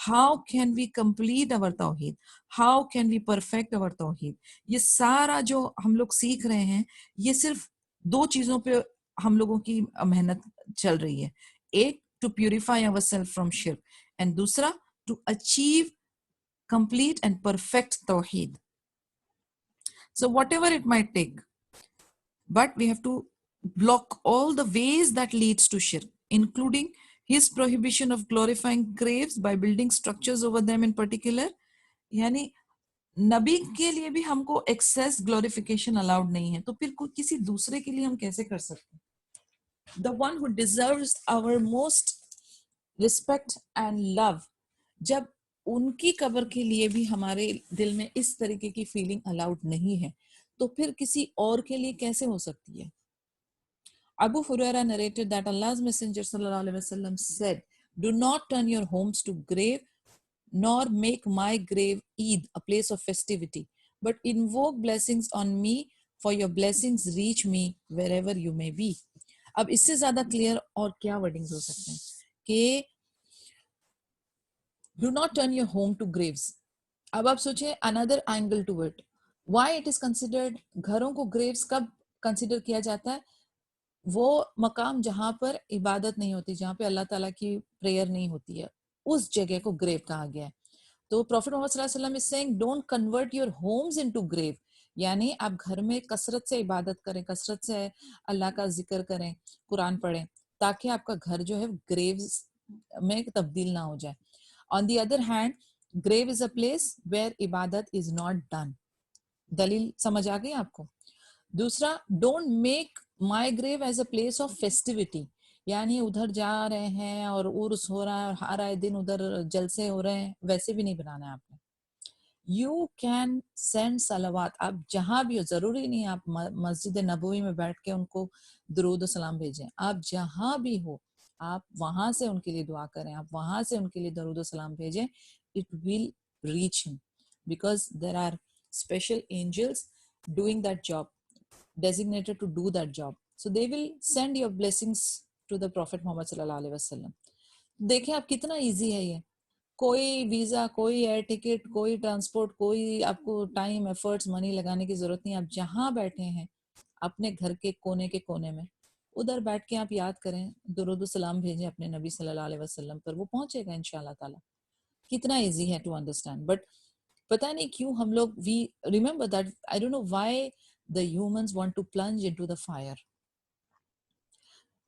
how can we complete our tawheed, how can we perfect our tawheed. ये सारा जो हम लोग सीख रहे हैं, ये सिर्फ दो चीजों पे हम लोगों की मेहनत चल रही है. एक, to purify ourselves from shirk, and दूसरा, to achieve complete and perfect tawheed. So whatever it might take, but we have to block all the ways that leads to shirk, including his prohibition of glorifying graves by building structures over them in particular. यानी नबी के लिए भी हमको access glorification allowed नहीं है, तो फिर किसी दूसरे के लिए हम कैसे कर सकते हैं? The one who deserves our most respect and love, जब उनकी कब्र के लिए भी हमारे दिल में इस तरीके की फीलिंग अलाउड नहीं है, तो फिर किसी और के लिए कैसे हो सकती है? Abu Huraira narrated that Allah's Messenger sallallahu alaihi wasallam said, "Do not turn your homes to grave, nor make my grave Eid, a place of festivity, but invoke blessings on me, for your blessings reach me wherever you may be." अब इससे ज्यादा clear और क्या wordings हो सकते हैं कि do not turn your home to graves. अब आप सोचें another angle to it. Why it is considered, घरों को graves कब consider किया जाता है? वो मकाम जहां पर इबादत नहीं होती, जहां पे अल्लाह ताला की प्रेयर नहीं होती है, उस जगह को ग्रेव कहा गया है. तो प्रॉफिट मोहम्मद सल्लल्लाहु अलैहि वसल्लम is saying don't convert your homes into grave, यानी आप घर में कसरत से इबादत करें, कसरत से अल्लाह का जिक्र करें, कुरान पढ़ें, ताकि आपका घर जो है ग्रेव्स में तब्दील ना हो जाए. On the other hand, grave is a place where इबादत इज नॉट डन. दलील समझ आ गई आपको? दूसरा, don't make my grave as a place of festivity, यानी उधर जा रहे हैं और उर्स हो रहा है और हर आए दिन उधर जलसे हो रहे हैं, वैसे भी नहीं बनाना है आपने. यू कैन सेंड सलावात, आप जहां भी हो, जरूरी नहीं आप मस्जिद नबवी में बैठ के उनको दुरूद सलाम भेजें, आप जहां भी हो आप वहां से उनके लिए दुआ करें, आप वहां से उनके लिए दुरूद सलाम भेजें. It will reach him because there are special angels doing that job, designated to do that job, so they will send your blessings to the Prophet Muhammad sallallahu alaihi wasallam. देखें आप कितना इजी है ये, कोई visa, कोई air ticket, कोई transport, कोई आपको टाइम, एफर्ट्स, मनी लगाने की जरूरत नहीं. आप जहां बैठे हैं अपने घर के कोने में, उधर बैठ के आप याद करें, दुरूद सलाम भेजें अपने नबी सल्लल्लाहु अलैहि वसल्लम पर, वो पहुंचेगा इंशाल्लाह ताला. कितना इजी है टू अंडरस्टैंड. बट पता नहीं क्यों हम लोग, we remember that, I don't know why the humans want to plunge into the fire.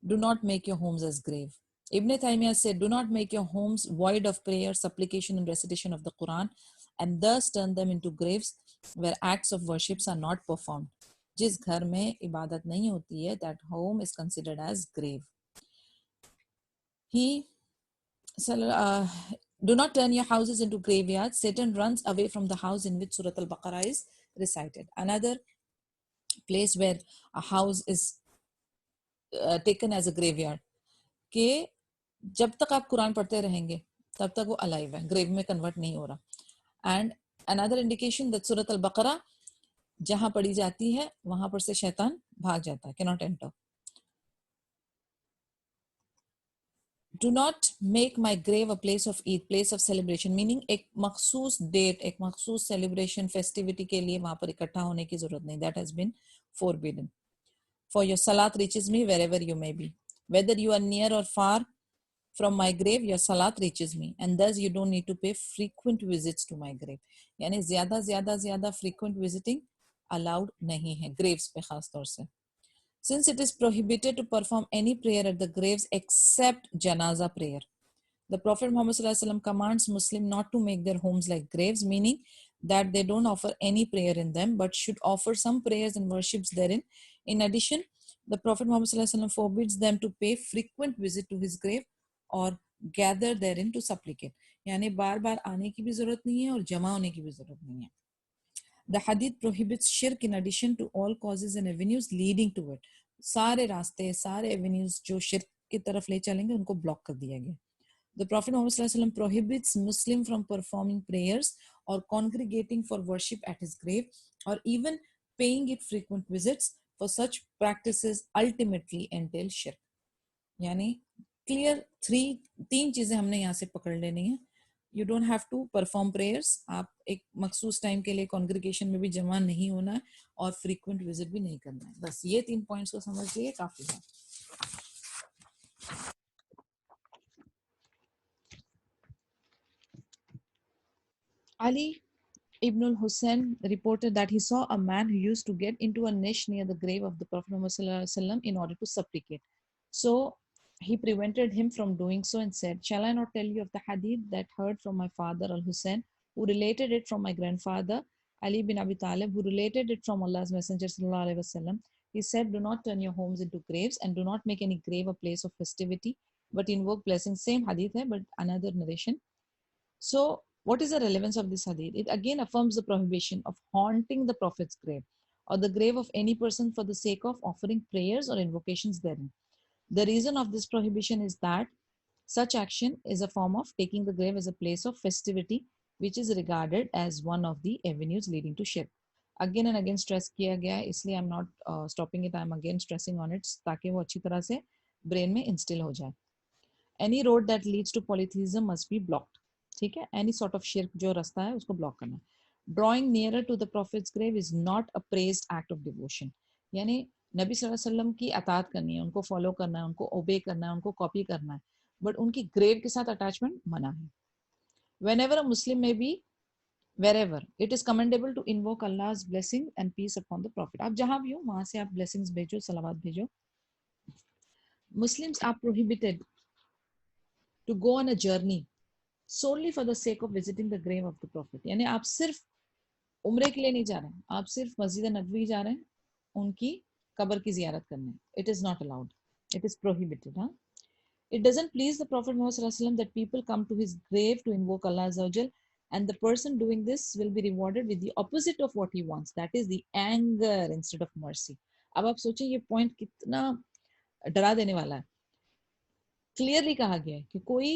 Do not make your homes as grave. Ibn Taymiyyah said, do not make your homes void of prayer, supplication, and recitation of the Quran, and thus turn them into graves where acts of worships are not performed. जिस घर में इबादत नहीं होती है, that home is considered as grave. Do not turn your houses into graveyards. Satan runs away from the house in which Surah Al-Baqarah is recited. Another place where a house is taken as a graveyard, कि जब तक आप कुरान पढ़ते रहेंगे तब तक वो alive है, ग्रेव में कन्वर्ट नहीं हो रहा. एंड अनदर इंडिकेशन दैट सूरत अल बकरा जहां पढ़ी जाती है वहां पर से शैतान भाग जाता है, cannot enter. Do not make my grave a place of Eid, place of celebration, meaning एक मखसूस डेट, एक मखसूस सेलिब्रेशन, फेस्टिविटी के लिए वहां पर इकट्ठा होने की जरूरत नहीं. That has been forbidden. For your salat reaches me wherever you may be. Whether you are near or far from my grave, your salat reaches me, and thus you don't need to pay frequent visits to my grave. यानी ज्यादा frequent visiting allowed नहीं है graves पे खास तौर से. Since it is prohibited to perform any prayer at the graves except janaza prayer, the Prophet Muhammad ﷺ commands Muslims not to make their homes like graves, meaning that they don't offer any prayer in them, but should offer some prayers and worships therein. In addition, the Prophet Muhammad ﷺ forbids them to pay frequent visit to his grave or gather therein to supplicate. यानी बार बार आने की भी जरूरत नहीं है और जमा होने की भी जरूरत नहीं है. The hadith prohibits shirk in addition to all causes and avenues leading to it. सारे रास्ते, सारे avenues जो शिर्क की तरफ ले चलेंगे उनको ब्लॉक कर दिया गया. The Prophet Muhammad prohibits Muslim from performing prayers or congregating for worship at his grave or even paying it frequent visits, for such practices ultimately entail shirk. यानी clear तीन चीजें हमने यहाँ से पकड़ लेनी है. You don't have to perform prayers. आप एक मखसूस टाइम के लिए कॉन्ग्रीगेशन में भी जमा नहीं होना है और फ्रीक्वेंट विजिट भी नहीं करना है. बस ये 3 पॉइंट्स को समझ लिए काफी है. Ali Ibn al-Hussein reported that he saw a man who used to get into a niche near the grave of the Prophet Muhammad Sallallahu Alaihi Wasallam in order to supplicate. So he prevented him from doing so and said, "Shall I not tell you of the hadith that heard from my father Al-Hussein, who related it from my grandfather Ali bin Abi Talib, who related it from Allah's Messenger Sallallahu Alaihi Wasallam? He said, do not turn your homes into graves and do not make any grave a place of festivity, but invoke blessings." Same hadith hai, but another narration. So what is the relevance of this hadith? It again affirms the prohibition of haunting the Prophet's grave or the grave of any person for the sake of offering prayers or invocations therein. The reason of this prohibition is that such action is a form of taking the grave as a place of festivity, which is regarded as one of the avenues leading to shirk. Again and again stress किया गया है, इसलिए I'm not stopping it. I'm again stressing on it ताकि वो अच्छी तरह से brain में instill हो जाए. Any road that leads to polytheism must be blocked. ठीक है? Any sort of shirk जो रास्ता है उसको block करना. Drawing nearer to the Prophet's grave is not a praised act of devotion. यानी नबी सल्लल्लाहु अलैहि वसल्लम की अतात करनी है, उनको फॉलो करना है, उनको ओबे करना है, उनको कॉपी करना है, बट उनकी ग्रेव के साथ अटैचमेंट मना है. Whenever a Muslim may be, wherever, it is commendable to invoke Allah's blessing and peace upon the Prophet. आप जहाँ भी हो वहाँ से आप blessings भेजो, सलावत भेजो. Muslims are prohibited to go on a journey solely for the sake of visiting the grave of the Prophet. यानी आप सिर्फ उम्रे के लिए नहीं जा रहे हैं, आप सिर्फ मस्जिद नबवी जा रहे हैं उनकी कब्र की जियारत करने. It is not allowed. It is prohibited. Huh? It doesn't please the Prophet Muhammad that people come to his grave to invoke Allah Azza wa Jal, and the person doing this will be rewarded with the opposite of what he wants. That is the anger instead of mercy. अब आप सोचें ये point कितना डरा देने वाला है. Clearly कहा गया है कि कोई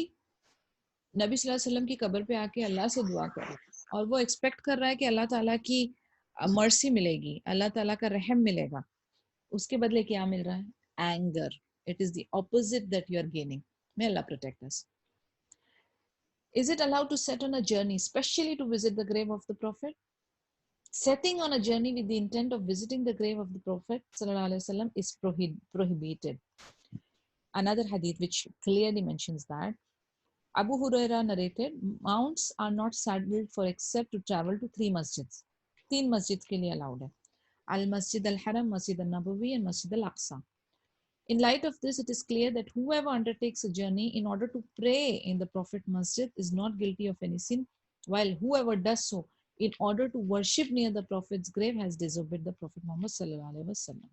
नबी सल्लल्लाहु अलैहि वसल्लम की कब्र पे आके अल्लाह से दुआ करे और वो एक्सपेक्ट कर रहा है कि अल्लाह ताला की मर्सी मिलेगी, अल्लाह ताला का रहम मिलेगा. उसके बदले क्या मिल रहा है? Anger. It is the opposite that you are gaining. May Allah protect us. Is it allowed to set on a journey, especially to visit the grave of the Prophet? Setting on a journey with the intent of visiting the grave of the Prophet ﷺ is prohibited. Another hadith which clearly mentions that. Abu Huraira narrated, mounts are not saddled for except to travel to 3 masjids. 3 masjids ke liye allowed hai. Al-Masjid al-Haram, Masjid al-Nabawi and Masjid al-Aqsa. In light of this, it is clear that whoever undertakes a journey in order to pray in the Prophet Masjid is not guilty of any sin, while whoever does so in order to worship near the Prophet's grave has disobeyed the Prophet Muhammad sallallahu alaihi wasallam.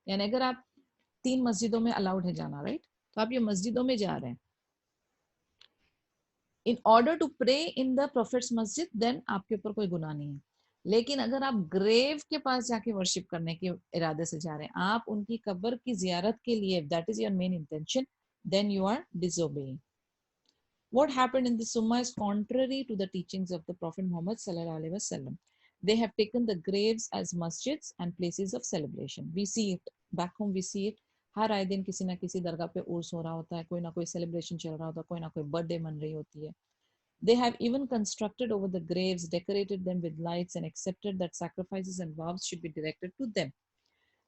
यानी अगर आप 3 मस्जिदों में allowed है जाना, right? तो आप ये मस्जिदों में जा रहे हैं. In order to pray in the Prophet's Masjid, then आपके ऊपर कोई गुनाह नहीं है. लेकिन अगर आप ग्रेव के पास जाके वर्शिप करने के इरादे से जा रहे हैं, आप उनकी कब्र की जियारत के लिए, if that is your main intention, then you are disobeying. What happened in the Ummah is contrary to the teachings of the Prophet Muhammad sallallahu alaihi wasallam. They have taken the graves as masjids and places of celebration. We see it back home. We see it. हर आए दिन किसी ना किसी दरगाह पे उर्स हो रहा होता है, कोई ना कोई सेलिब्रेशन चल रहा होता है, कोई ना कोई बर्थडे मन रही होती है. They have even constructed over the graves, decorated them with lights and accepted that sacrifices and vows should be directed to them.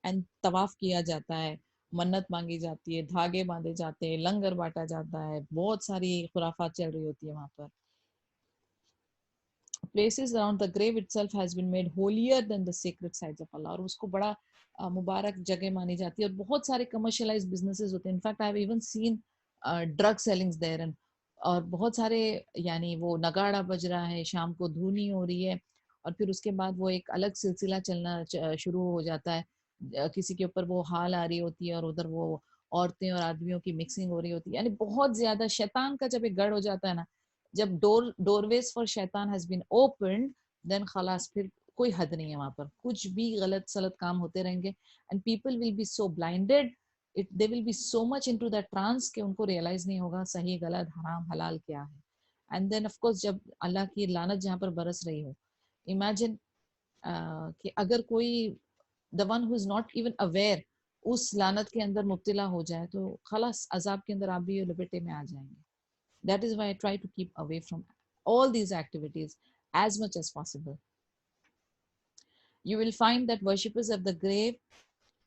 And तवाफ किया जाता है, मन्नत मांगी जाती है, धागे बांधे जाते हैं, लंगर बांटा जाता है, बहुत सारी खुराफात चल रही होती है वहाँ पर. Places around the grave itself has been made holier than the sacred sites of Allah. और उसको बड़ा मुबारक जगह मानी जाती है और बहुत सारे commercialized businesses होते हैं. In fact, I have even seen drug sellings there and और बहुत सारे यानी वो नगाड़ा बज रहा है, शाम को धुनी हो रही है और फिर उसके बाद वो एक अलग सिलसिला चलना शुरू हो जाता है. किसी के ऊपर वो हाल आ रही होती है और उधर वो औरतें और आदमियों की मिक्सिंग हो रही होती है. यानी बहुत ज्यादा शैतान का जब एक गढ़ हो जाता है ना, जब doorways for shaitan has been opened, then खलास फिर कोई हद नहीं है वहाँ पर. कुछ भी गलत सलत काम होते रहेंगे and people will be so blinded, they will be so much into that trance कि उनको realize नहीं होगा सही गलत हराम हलाल क्या है. And then of course जब अल्लाह की लानत जहाँ पर बरस रही हो, imagine कि अगर कोई the one who is not even aware उस लानत के अंदर मुब्तिला हो जाए तो खलास अजाब के अंदर आप भी लपेटे में आ जाएंगे. That is why I try to keep away from all these activities as much as possible. You will find that worshippers of the grave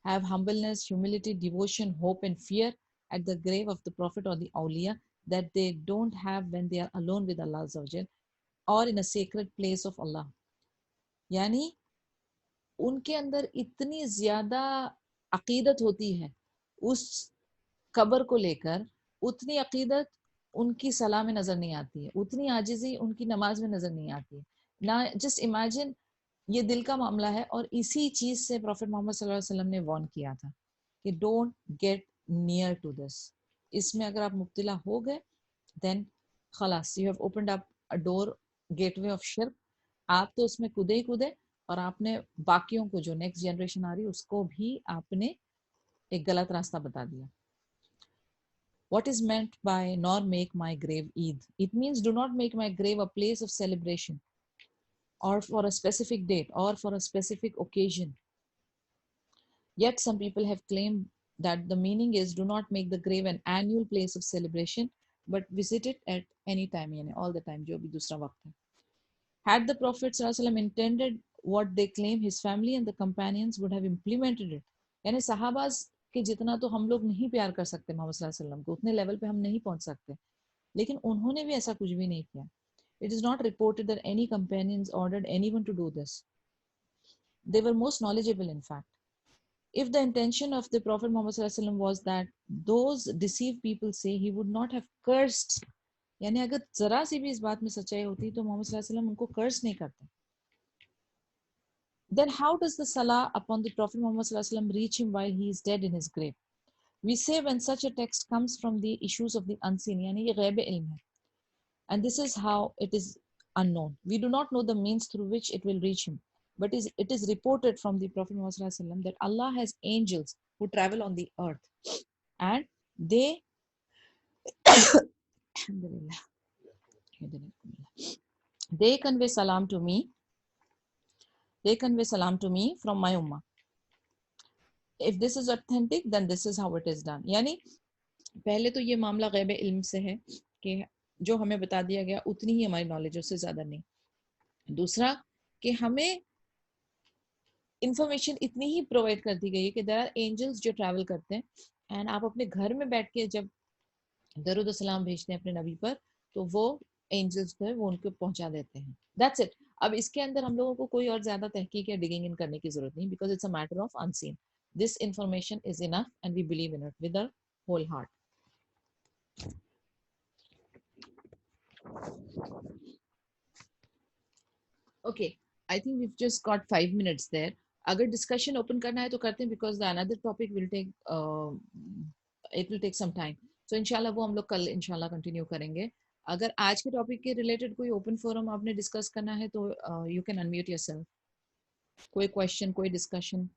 have humbleness, humility, devotion, hope, and fear at the grave of the Prophet or the awliya that they don't have when they are alone with Allah Azza wa Jal or in a sacred place of Allah. यानी उनके अंदर इतनी ज्यादा अकीदत होती है उस कब्र को लेकर, उतनी अकीदत उनकी सलाह में नजर नहीं आती है, उतनी आजिज़ी उनकी नमाज में नजर नहीं आती है ना. जस्ट इमेजिन, ये दिल का मामला है और इसी चीज से प्रॉफिट मोहम्मद सल्लल्लाहु अलैहि वसल्लम ने वार्न किया था कि don't get near to this. इसमें अगर आप मुब्तला हो गए then khalas, you have opened up a door, gateway of shirk. आप तो उसमें कूदे ही कूदे और आपने बाकियों को, जो नेक्स्ट जनरेशन आ रही है, उसको भी आपने एक गलत रास्ता बता दिया. What is meant by nor make my grave Eid? It means do not make my grave a place of celebration or for a specific date or for a specific occasion. Yet some people have claimed that the meaning is do not make the grave an annual place of celebration, but visit it at any time, yani all the time, jo bhi dusra waqt hai. Had the Prophet ﷺ intended what they claim, his family and the companions would have implemented it. यानी सहाबाज के जितना तो हम लोग नहीं प्यार कर सकते मोहम्मद सल्लल्लाहु अलैहि वसल्लम को, उतने लेवल पे हम नहीं पहुंच सकते, लेकिन उन्होंने भी ऐसा कुछ भी नहीं किया. It is not reported that any companions ordered anyone to do this. They were most knowledgeable, in fact. If the intention of the Prophet Muhammad sallallahu alaihi wasallam was that those deceived people say, he would not have cursed. यानी अगर जरा सी भी इस बात में सच्चाई होती तो मोहम्मद सल्लल्लाहु अलैहि वसल्लम उनको कर्ज नहीं करते. Then how does the salah upon the Prophet Muhammad sallallahu alaihi wasallam reach him while he is dead in his grave? We say when such a text comes from the issues of the unseen, यानी ये गैब इल्म है, and this is how it is unknown. We do not know the means through which it will reach him, but it is reported from the Prophet Muhammad sallallahu alaihi wasallam that Allah has angels who travel on the earth, and they they convey salam to me. They convey salam to me from my ummah. If this is authentic, then this is how it is done. यानी पहले तो ये मामला गैब इल्म से है कि जो हमें बता दिया गया उतनी ही हमारी नॉलेज, उससे ज्यादा नहीं. दूसरा कि हमें इंफॉर्मेशन इतनी ही प्रोवाइड कर दी गई है कि देयर आर एंजल्स जो ट्रैवल करते हैं, एंड आप अपने घर में बैठ के जब दरूद सलाम भेजते हैं अपने नबी पर, तो वो एंजल्स जो है वो उनको पहुंचा देते हैं. That's it. अब इसके अंदर हम लोगों को कोई और ज्यादा तहकीक या डिगिंग इन करने की जरूरत नहीं, because it's a matter of unseen. This information is enough and we believe in it with our whole heart. Okay, I think we've just got 5 minutes there. अगर डिस्कशन ओपन करना है तो करते हैं, because the another topic will take it will take some time. So इंशाल्लाह वो हम लोग कल इंशाल्लाह कंटिन्यू करेंगे. अगर आज के टॉपिक के रिलेटेड कोई ओपन फोरम आपने डिस्कस करना है तो यू कैन अनम्यूट योरसेल्फ. कोई क्वेश्चन, कोई डिस्कशन?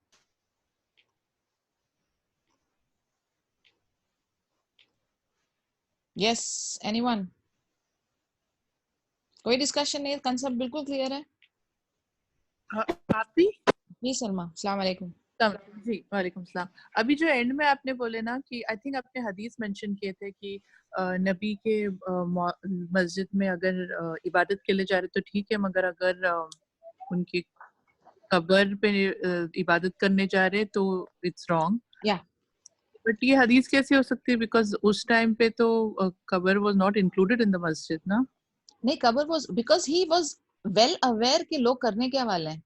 Yes, anyone? कोई डिस्कशन नहीं, कंसेप्ट बिल्कुल क्लियर है. आप भी? जी सलमा, अस्सलाम वालेकुम. जी वालेकुम सलाम. अभी जो एंड में आपने बोले ना कि आई थिंक आपने हदीस मेंशन किए थे कि नबी के मस्जिद में अगर इबादत के लिए जा रहे तो ठीक है, मगर अगर उनकी कब्र पे इबादत करने जा रहे तो इट्स रॉन्ग. या बट ये हदीस कैसे हो सकती है, बिकॉज उस टाइम पे तो कब्र was not included in the मस्जिद ना. नहीं, कब्र was because he was well aware कि लोग करने क्या वाले हैं.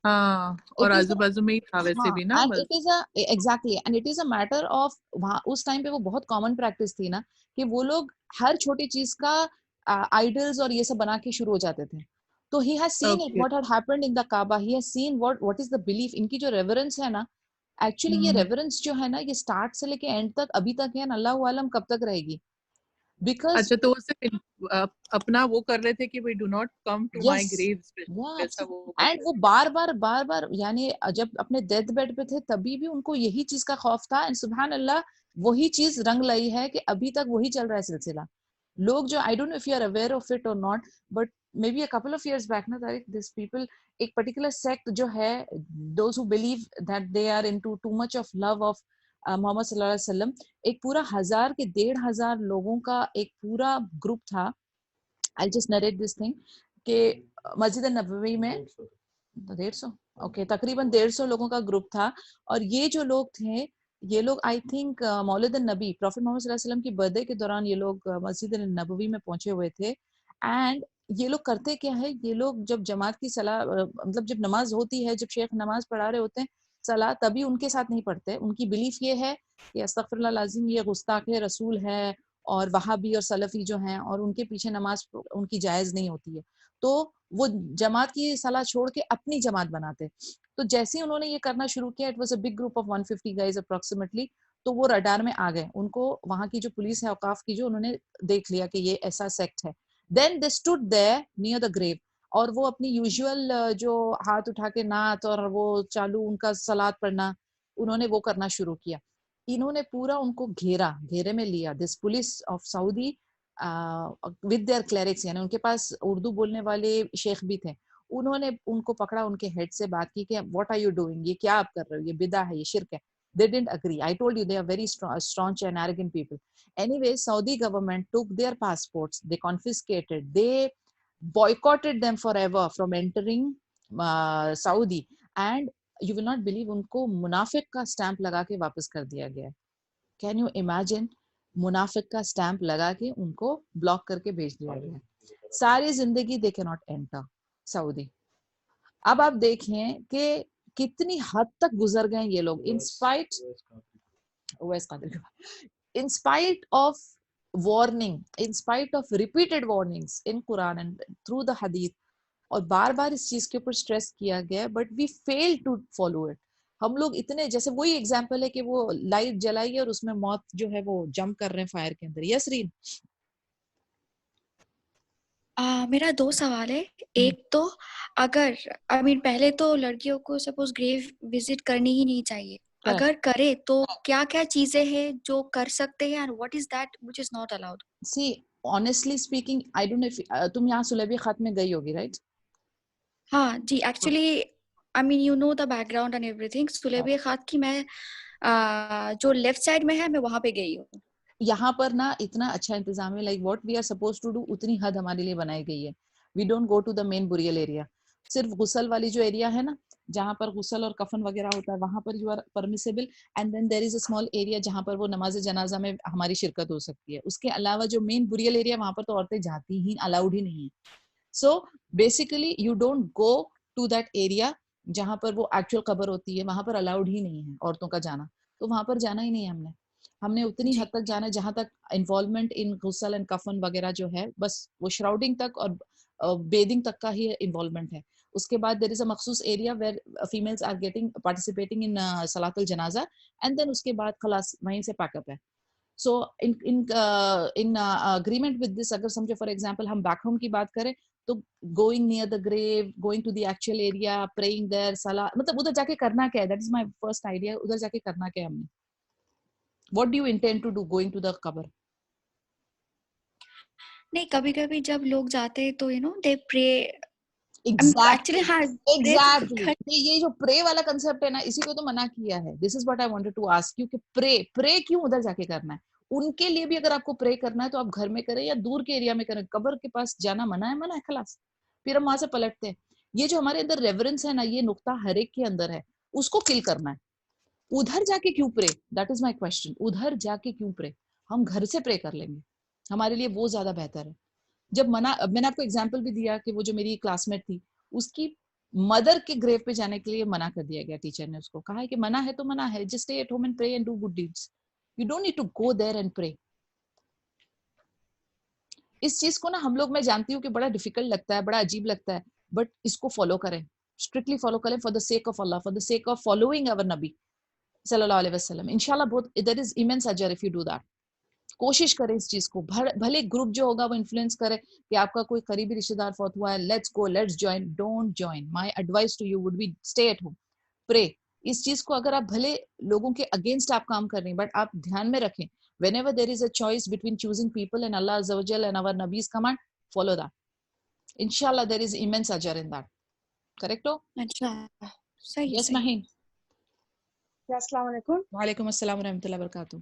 हाँ, और आजू बाजू में ही था वैसे भी ना. and it is a exactly and it is a matter of वहाँ उस टाइम पे वो बहुत कॉमन प्रैक्टिस थी ना कि वो लोग हर छोटी चीज का आइडल्स और ये सब बना के शुरू हो जाते थे. तो he has seen it what had happened in the Kaaba. He has seen what is the belief. इनकी जो रेवरेंस है ना, एक्चुअली ये रेवरेंस जो है ना, ये स्टार्ट से लेके एंड तक अभी तक है ना, अल्लाह आलम कब तक रहेगी. Because अच्छा, तो उससे अपना वो कर रहे थे कि we do not come to my grave, ऐसा वो. एंड वो बार बार यानी जब अपने डेथ बेड पे थे तभी भी उनको यही चीज का खौफ था. एंड सुभान अल्लाह, वही चीज रंग लाई है कि अभी तक वही चल रहा है सिलसिला. लोग जो, I don't know if you are aware of it और not, but maybe a couple of years back ना, दिस पीपल, एक पर्टिकुलर सेक्ट जो है, those who believe that they are into too much of love of Muhammad सल्लल्लाहु अलैहि वसल्लम, एक पूरा 1000 के 1500 लोगों का एक पूरा ग्रुप था I'll just narrate this thing कि मस्जिद नबवी में 150 ओके तकरीबन 150 लोगों का ग्रुप था और ये जो लोग थे ये लोग I think मौलिद Nabi profit Mohammad सल्लल्लाहु अलैहि वसल्लम की बर्थडे के दौरान ये लोग मस्जिद नबवी में पहुंचे हुए थे एंड ये लोग करते क्या है ये लोग जब जमात की सलाह मतलब जब नमाज होती है जब शेख नमाज पढ़ा रहे होते हैं सलाह तभी उनके साथ नहीं पढ़ते उनकी बिलीफ ये है कि अस्तगफिरुल्लाह लाजिम ये गुस्ताख रसूल है और वहाबी और सलफी जो हैं और उनके पीछे नमाज उनकी जायज नहीं होती है तो वो जमात की सलाह छोड़ के अपनी जमात बनाते तो जैसे ही उन्होंने ये करना शुरू किया it was a big group of 150 guys approximately तो वो रडार में आ गए उनको वहां की जो पुलिस है औकाफ की जो उन्होंने देख लिया कि ये ऐसा सेक्ट है then they stood there near the grave और वो अपनी यूजुअल जो हाथ उठा के नात और वो चालू उनका सलात पढ़ना उन्होंने वो करना शुरू किया इन्होंने पूरा उनको घेरे में लिया this police of Saudi with their clerics यानी उनके पास उर्दू बोलने वाले शेख भी थे उन्होंने उनको पकड़ा उनके हेड से बात की कि व्हाट आर यू डूइंग ये क्या आप कर रहे हो ये बिदा है ये शिर्क है they didn't agree I told you they are very staunch and arrogant people anyway Saudi government took their passports they confiscated they boycotted them forever from entering Saudi and you will not believe उनको मुनाफिक का stamp लगा के वापस कर दिया गया can you imagine मुनाफिक का स्टैंप लगा के उनको ब्लॉक करके भेज दिया गया सारी जिंदगी they can not enter Saudi अब आप देखें कि कितनी हद तक गुजर गए ये लोग in spite of warning in spite of repeated warnings in Quran and through the hadith और बार बार इस चीज के ऊपर स्ट्रेस किया गया but we fail to follow it हम लोग इतने जैसे वही एग्जांपल है कि वो लाइट जलाई और उसमें मौत जो है वो जंप कर रहे हैं फायर के अंदर यस रीन मेरा 2 सवाल है एक तो अगर आई मीन पहले तो लड़कियों को सपोज ग्रेव विजिट करनी ही नहीं चाहिए अगर करे तो क्या क्या चीजें हैं जो कर सकते हैं and what is that which is not allowed see honestly speaking I don't know if तुम यहाँ सुलेबी खात में गई होगी राइट हाँ जी actually I mean you know the background and everything Sulaibikhat की मैं जो लेफ्ट साइड में है मैं वहां पे गई हूँ यहाँ पर ना इतना अच्छा इंतजाम है like what we are suppose to do उतनी हद हमारे लिए बनाई गई है we don't go to the main burial area सिर्फ गुसल वाली जो एरिया है ना जहाँ पर गुसल और कफन वगैरह होता है वहां पर you are permissible and then there is a small area जहाँ पर वो नमाज जनाजा में हमारी शिरकत हो सकती है उसके अलावा जो मेन बुरियल एरिया वहां पर तो औरतें जाती ही अलाउड ही नहीं है so basically you don't go to that area जहाँ पर वो एक्चुअल कब्र होती है वहां पर अलाउड ही नहीं है औरतों का जाना तो वहां पर जाना ही नहीं है हमने उतनी हद तक जाना जहां तक इन्वॉल्वमेंट इन गुसल एंड कफन वगैरह जो है बस वो श्राउडिंग तक और बेदिंग तक का ही इन्वॉल्वमेंट है उसके बाद देयर इज अ मखसूस area where females are getting participating in salatul janaza and then उसके बाद खलास वहीं से पैकअप है so in agreement with this अगर समझो फॉर एग्जांपल हम बैक होम की बात करें तो going near the grave going to the actual area praying there सला मतलब उधर जाके करना क्या है that is my first idea उधर जाके करना क्या है हमने What do you intend to do going to the कब्र? नहीं कभी-कभी जब लोग जाते हैं तो you know they pray Exactly. Actually हाँ Exactly. ये जो प्रे वाला कंसेप्ट है ना इसी को तो मना किया है this is what I wanted to ask you कि प्रे क्यों उधर जाके करना है उनके लिए भी अगर आपको प्रे करना है तो आप घर में करें या दूर के एरिया में करें कब्र के पास जाना मना है खलास फिर हम वहां से पलटते हैं ये जो हमारे अंदर रेवरेंस है ना ये नुक्ता हर एक के अंदर है उसको किल करना है उधर जाके क्यों pray that is my question उधर जाके क्यों प्रे हम घर से प्रे कर लेंगे हमारे लिए वो ज्यादा बेहतर है जब मैंने आपको एग्जांपल भी दिया कि वो जो मेरी क्लासमेट थी उसकी मदर के ग्रेव पे जाने के लिए मना कर दिया गया टीचर ने उसको कहा है कि मना है तो मना है just stay at home and pray and do good deeds you don't need to go there and pray इस चीज को ना हम लोग मैं जानती हूँ कि बड़ा डिफिकल्ट लगता है बड़ा अजीब लगता है बट इसको फॉलो करें स्ट्रिक्टली फॉलो करें for the sake of Allah for the sake of following our नबी सल्लल्लाहु अलैहि वसल्लम इंशाल्लाह बहुत देयर इज इमेंस अजर इफ यू डू दैट कोशिश करें इस चीज को भले ग्रुप जो होगा वो इन्फ्लुएंस करे कि आपका कोई करीबी रिश्तेदार फौत हुआ है let's go let's join don't join my advice to you would be stay at home pray इस चीज को अगर आप भले लोगों के अगेंस्ट आप काम कर रहे हैं बट आप ध्यान में रखें whenever there is a choice between choosing people and Allah Azza wa Jalla and our Nabi's command follow that inshallah there is immense ajr in that correct हो अच्छा सही yes Mahin अस्सलाम वालेकुम वालेकुम अस्सलाम व रहमतुल्लाहि व बरकातहू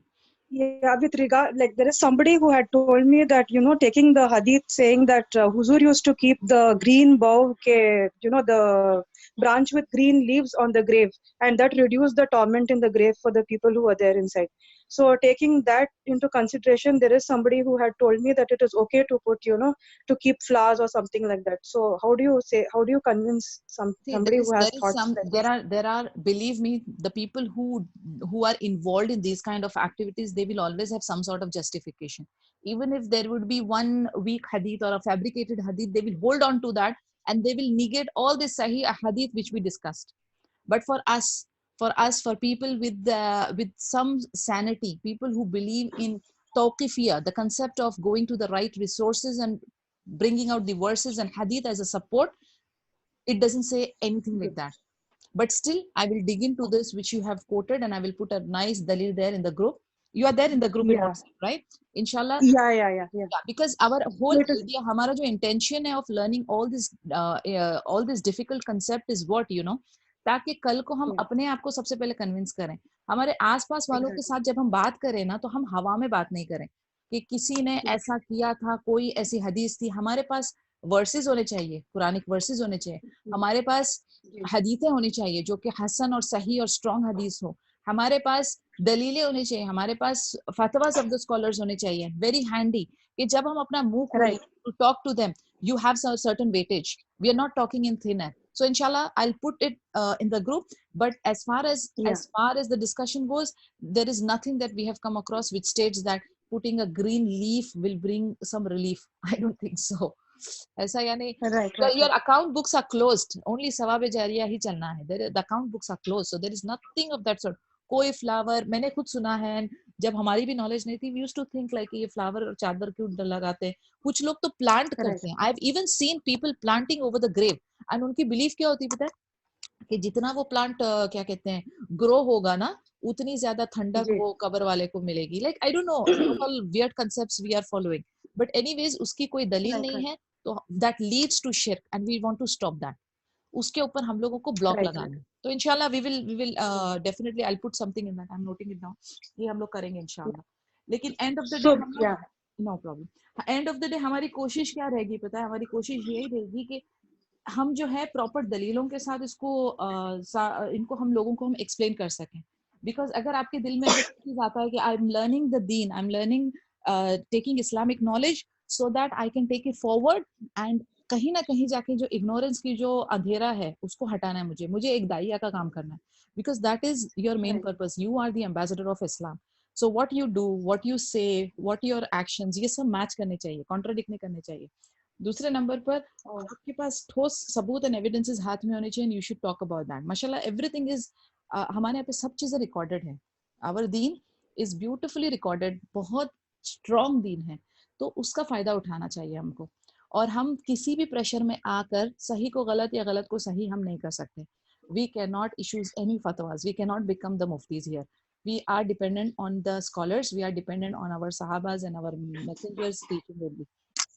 Yeah, with regard, like there is somebody who had told me that, you know, taking the hadith saying that Huzur used to keep the green bough, you know, the branch with green leaves on the grave, and that reduced the torment in the grave for the people who were there inside. So taking that into consideration, there is somebody who had told me that it is okay to put, you know, to keep flowers or something like that. So how do you convince See, somebody who has there is thoughts some, like there this? are, believe me, the people who are involved in these kind of activities, they will always have some sort of justification. Even if there would be one weak hadith or a fabricated hadith, they will hold on to that and they will negate all this sahih hadith which we discussed. But for people with some sanity, people who believe in tawqifiyah, the concept of going to the right resources and bringing out the verses and hadith as a support, it doesn't say anything like that. But still, I will dig into this which you have quoted, and I will put a nice dalil there in the group. You are there in the group in Yeah. WhatsApp, right? Inshallah. Yeah. Yeah, because our whole So it is, idea, हमारा जो intention है of learning all this difficult concept is what, you know, ताकि कल को हम yeah, अपने आप को सबसे पहले कन्विंस करें. हमारे आसपास वालों के exactly. साथ जब हम बात करें ना, तो हम हवा में बात नहीं करें कि किसी ने Yeah. ऐसा किया था, कोई ऐसी हदीस थी. हमारे पास वर्सेस होने चाहिए, कुरानिक वर्सेस होने चाहिए. हमारे पास Yeah. हदीसें होनी चाहिए जो कि हसन और सही और स्ट्रॉन्ग हदीस हो. हमारे पास दलीलें होनी चाहिए. हमारे पास फतवास ऑफ द स्कॉलर्स होने चाहिए, वेरी हैंडी, कि जब हम अपना मुंह खोलें Right. to talk to them, you have some certain weightage. We are not talking in thin air. So inshallah, I'll put it in the group. But as far Yeah. as the discussion goes, there is nothing that we have come across which states that putting a green leaf will bring some relief. I don't think so. ऐसा यानी Right. your account books are closed. Only सवाब जारिया ही चलना है. The account books are closed, so there is nothing of that sort. कोई flower मैंने खुद सुना है, जब हमारी भी नॉलेज नहीं थी, we used to think like ये फ्लावर और चादर क्यों लगाते हैं. कुछ लोग तो प्लांट Right. करते हैं. I've even seen people planting over the grave, and उनकी बिलीफ क्या होती है पता है, कि जितना वो प्लांट क्या कहते हैं ग्रो होगा ना, उतनी ज्यादा ठंडक जी. वो कबर वाले को मिलेगी. Like I don't know what all weird concepts we are following, but anyways उसकी कोई दलील Right. नहीं Right. है. तो दैट लीड्स टू शिर्क and we want to stop that. उसके ऊपर हम लोगों को ब्लॉक Right. लगाना है. तो इंशाल्लाह we will definitely I'll put something in that. I'm noting it down. ये हम लोग करेंगे इंशाल्लाह. लेकिन end of the day So हम लोग, yeah. No problem, end of the day हमारी कोशिश क्या रहेगी पता है, हमारी कोशिश यही रहेगी कि हम जो है प्रॉपर दलीलों के साथ इसको इनको हम लोगों को हम एक्सप्लेन कर सकें. बिकॉज अगर आपके दिल में अगर चीज आता है कि आई एम लर्निंग द दीन, I am learning taking Islamic knowledge so that I can take it forward, and कहीं ना कहीं जाके जो इग्नोरेंस की जो अंधेरा है उसको हटाना है. मुझे एक दाइया का काम करना है, because that is your main Right. Purpose. You are the ambassador of Islam. So what you do, what you say, what your actions, ये सब मैच करने चाहिए, कॉन्ट्राडिक्ट नहीं करने चाहिए. दूसरे नंबर पर Oh. आपके पास ठोस सबूत एंड एविडेंसेस हाथ में होने चाहिए. You should talk about that. माशाल्लाह एवरीथिंग इज, हमारे यहाँ पे सब चीजें रिकॉर्डेड है. Our Deen is beautifully recorded, बहुत स्ट्रॉन्ग दीन है. तो उसका फायदा उठाना चाहिए हमको. और हम किसी भी प्रेशर में आकर सही को गलत या गलत को सही हम नहीं कर सकते. We cannot issue any fatwas. We cannot become the muftis here. We are dependent on the scholars. We are dependent on our sahabas and our messengers teaching only.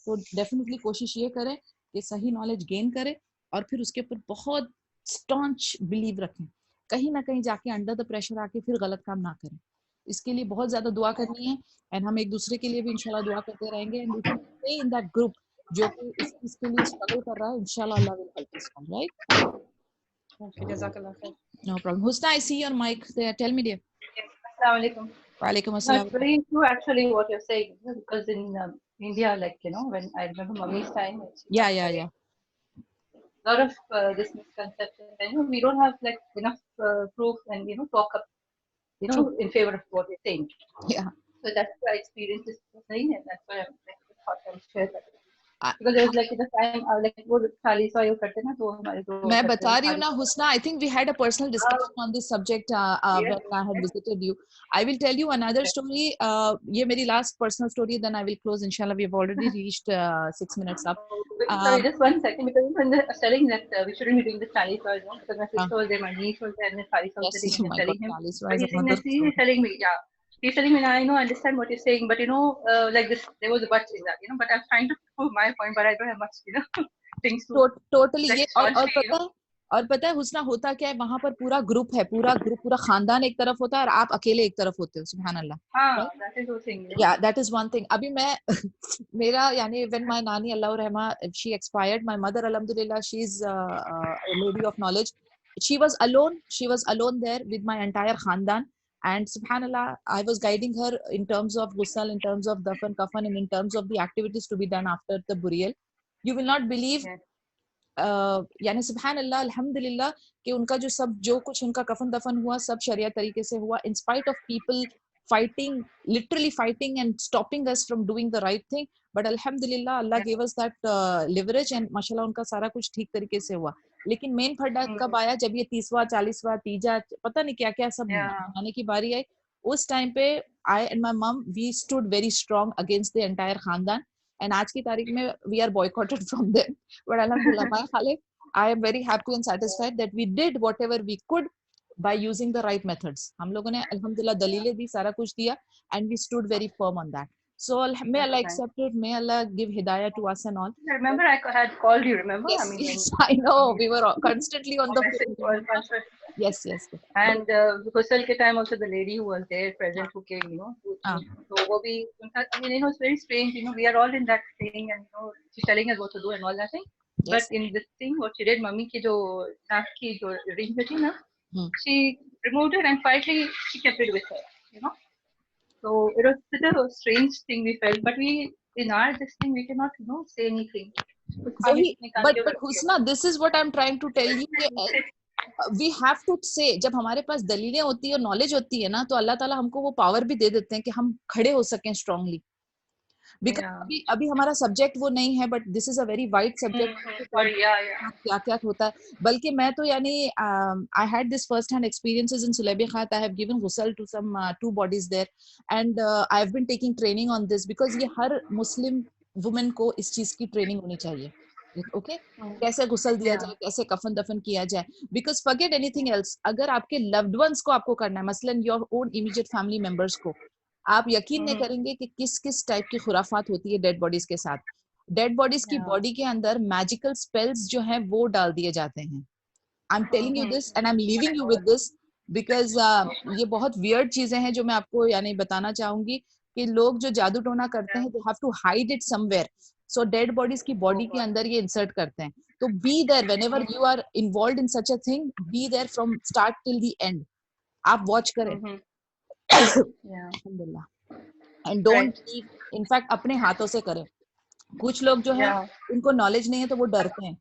तो डेफिनेटली कोशिश ये करें कि सही नॉलेज गेन करें और फिर उसके ऊपर बहुत स्टॉन्च बिलीव रखें. कहीं ना कहीं जाके अंडर द प्रेशर आके फिर गलत काम ना करें. इसके लिए बहुत ज्यादा दुआ करनी है, एंड हम एक दूसरे के लिए भी इंशाल्लाह दुआ करते रहेंगे. And we can stay in that group जो कि इस चीज के लिए स्ट्रगल कर रहा है. इंशाल्लाह अल्लाह will help us all, right? Okay, Jazakallah khair. No problem. Husna, I see your mic there. Tell me dear. Assalamu alaikum. वालेकुम No, अस्सलाम. it's very true actually what you're saying, because in India, like, you know, when I remember Mummy's time, it's या a lot of this misconception, and you know, we don't have like enough proof and, you know, talk up, you know, in favor of what you're saying. या So that's what I experienced this thing, and that's why I'm like, thought I would share that. I- Because there was like at the time, like वो थाली सो आयो करते ना, तो हमारे जो मैं करते बता हैं रही हूँ ना थाली हुस्ना, I think we had a personal discussion on this subject yes, when I had visited you. I will tell you another yes. story. ये मेरी last personal story, then I will close. Inshallah, we have already reached 6 minutes up. Sorry, just 1 second, because when they're telling that we shouldn't be doing the tally so, you know, because my Uh, sister was there, my niece was there, and then Faris was yes, sitting and my telling God, him. Khalis But was he's saying another that he's telling me, yeah. He's telling me, now I know, I understand what you're saying, but you know, like this, there was a but in that, you know, but I'm trying to prove my point, but I don't have much, you know, things to totally like ये. और staunchly, you पता know. है, और पता है हुस्ना होता क्या है, वहां पर पूरा ग्रुप है, पूरा खानदान एक तरफ होता है और आप अकेले एक तरफ होते हो, सुभान अल्लाह। हाँ, that is the thing. Yeah, that is one thing. अभी मैं मेरा यानी when my नानी अल्लाह रहमा she expired, my mother alhamdulillah she is a lady of knowledge. She was alone there with my entire khandan, and subhanallah I was guiding her in terms of ghusl, in terms of dafan kafan, and in terms of the activities to be done after the burial. You will not believe यानी सुभान अल्लाह अल्हम्दुलिल्लाह कि उनका जो कुछ उनका कफन दफन हुआ सब शरिया तरीके से हुआ, in spite of people literally fighting and stopping us from doing the right thing, but alhamdulillah Allah gave us that leverage and mashallah उनका सारा कुछ ठीक तरीके से हुआ। लेकिन मेन फड्डा कब आया, जब ये 30वां 40वां तीजा पता नहीं क्या क्या सब मनाने की बारी आई, उस टाइम पे I and my mom we stood very strong against the entire khandan, and आज की तारीख में we are boycotted from them, but alhamdulillah my khale I am very happy and satisfied that we did whatever we could by using the right methods. हम लोगों ने अल्हम्दुलिल्लाह दलीलें दी, सारा कुछ दिया, and we stood very firm on that. So may Allah accept it, may Allah give hidayah to us and all. I remember I had called you, remember? Yes, I mean, yes, I know, we were constantly on the phone. Yes. And Ghusl ke time also the lady who was there present who came, you know, so wo bhi, I mean, you know, it's very strange, you know, we are all in that thing and, you know, she's telling us what to do and all that thing. Yes. But in this thing, what she did, mummy ki jo naak ki jo ring thi na, she removed it and quietly she kept it with her, you know. So it was such a strange thing we felt, but we, in our this thing, we cannot, you know, say anything. But Husna, this is what I'm trying to tell you. We have to say, जब हमारे पास दलीलें होती है और knowledge होती है ना, तो अल्लाह ताला हमको वो पावर भी दे देते हैं कि हम खड़े हो सकें स्ट्रांगली। बिकॉज अभी हमारा सब्जेक्ट वो नहीं है, but this is a very wide subject, क्या क्या होता है। बल्कि मैं तो यानी I had this first hand experiences in Sulaibikhat, I have given गुसल to some 2 bodies there, and I have been taking training on this because ये हर मुस्लिम वुमेन को इस चीज की ट्रेनिंग होनी चाहिए। ओके, कैसे गुसल दिया जाए, कैसे कफन दफन किया जाए, बिकॉज फॉरगेट एनीथिंग एल्स, अगर आपके लव्ड वंस को आपको करना है, मसलन your own immediate family members को, आप यकीन नहीं करेंगे कि किस किस टाइप की खुराफात होती है डेड बॉडीज के साथ। डेड बॉडीज की बॉडी के अंदर मैजिकल स्पेल्स जो हैं वो डाल दिए जाते हैं। I am telling you this and I am leaving you with this because ये बहुत वियर्ड चीजें हैं जो मैं आपको यानी बताना चाहूंगी कि लोग जो जादू टोना करते हैं, they have to hide it somewhere, so dead bodies की बॉडी के अंदर ये इंसर्ट करते हैं। तो be there whenever you are involved in such a thing, be there from start till the end, आप वॉच करें। अल्हम्दुलिल्लाह, एंड डोंट लीव, इनफैक्ट अपने हाथों से करें। कुछ लोग जो है उनको नॉलेज नहीं है तो वो डरते हैं,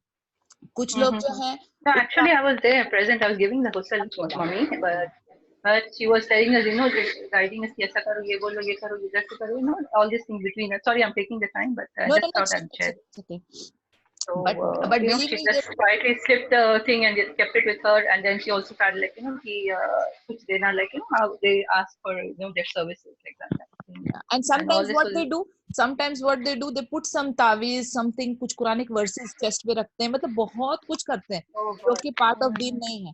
कुछ लोग जो है actually I was there present, I was giving the ghusl to mommy, but she was telling us, you know, guiding us, ऐसा करो, ये बोलो, ये करो, ये जैसे करो, you know, all these things between us. Sorry, I'm taking the time, but I just thought I'd share. Okay. So, but you know, she just quietly slipped the thing and just kept it with her, and then she also started like, you know, kuch dena, like, you know, how they ask for, you know, their services like that. And sometimes what they do, they put some taweez, something, कुछ Quranic verses chest पे रखते हैं, मतलब बहुत कुछ करते हैं जो कि पार्ट ऑफ दीन नहीं है।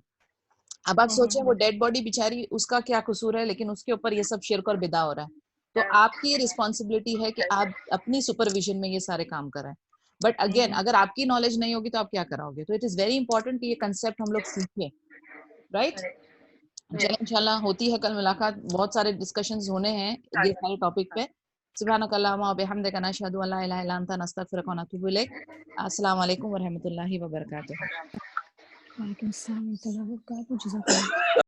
अब आप सोचें वो डेड बॉडी बेचारी, उसका क्या कसूर है, लेकिन उसके ऊपर ये सब शिर्क और बिदा हो रहा है। तो आपकी रिस्पॉन्सिबिलिटी है कि आप अपनी सुपरविजन में ये सारे काम करें। बट अगेन, अगर आपकी नॉलेज नहीं होगी तो आप क्या कराओगे? तो इट इज वेरी इंपॉर्टेंट कि ये कंसेप्ट हम लोग सीखें, राइट? चलो इंशाल्लाह होती है कल मुलाकात, बहुत सारे डिस्कशंस होने हैं ये सारे टॉपिक पे। सुब्हानक अल्लाहुम्मा व बिहम्दिका नशहदु अल्ला इलाहा इल्ला अंता नस्तगफिरुका व नतूबु इलैक। अस्सलाम वालेकुम व रहमतुल्लाहि व बरकातुहू। वालेकुम अस्सलाम व रहमतुल्लाहि व बरकातुहू।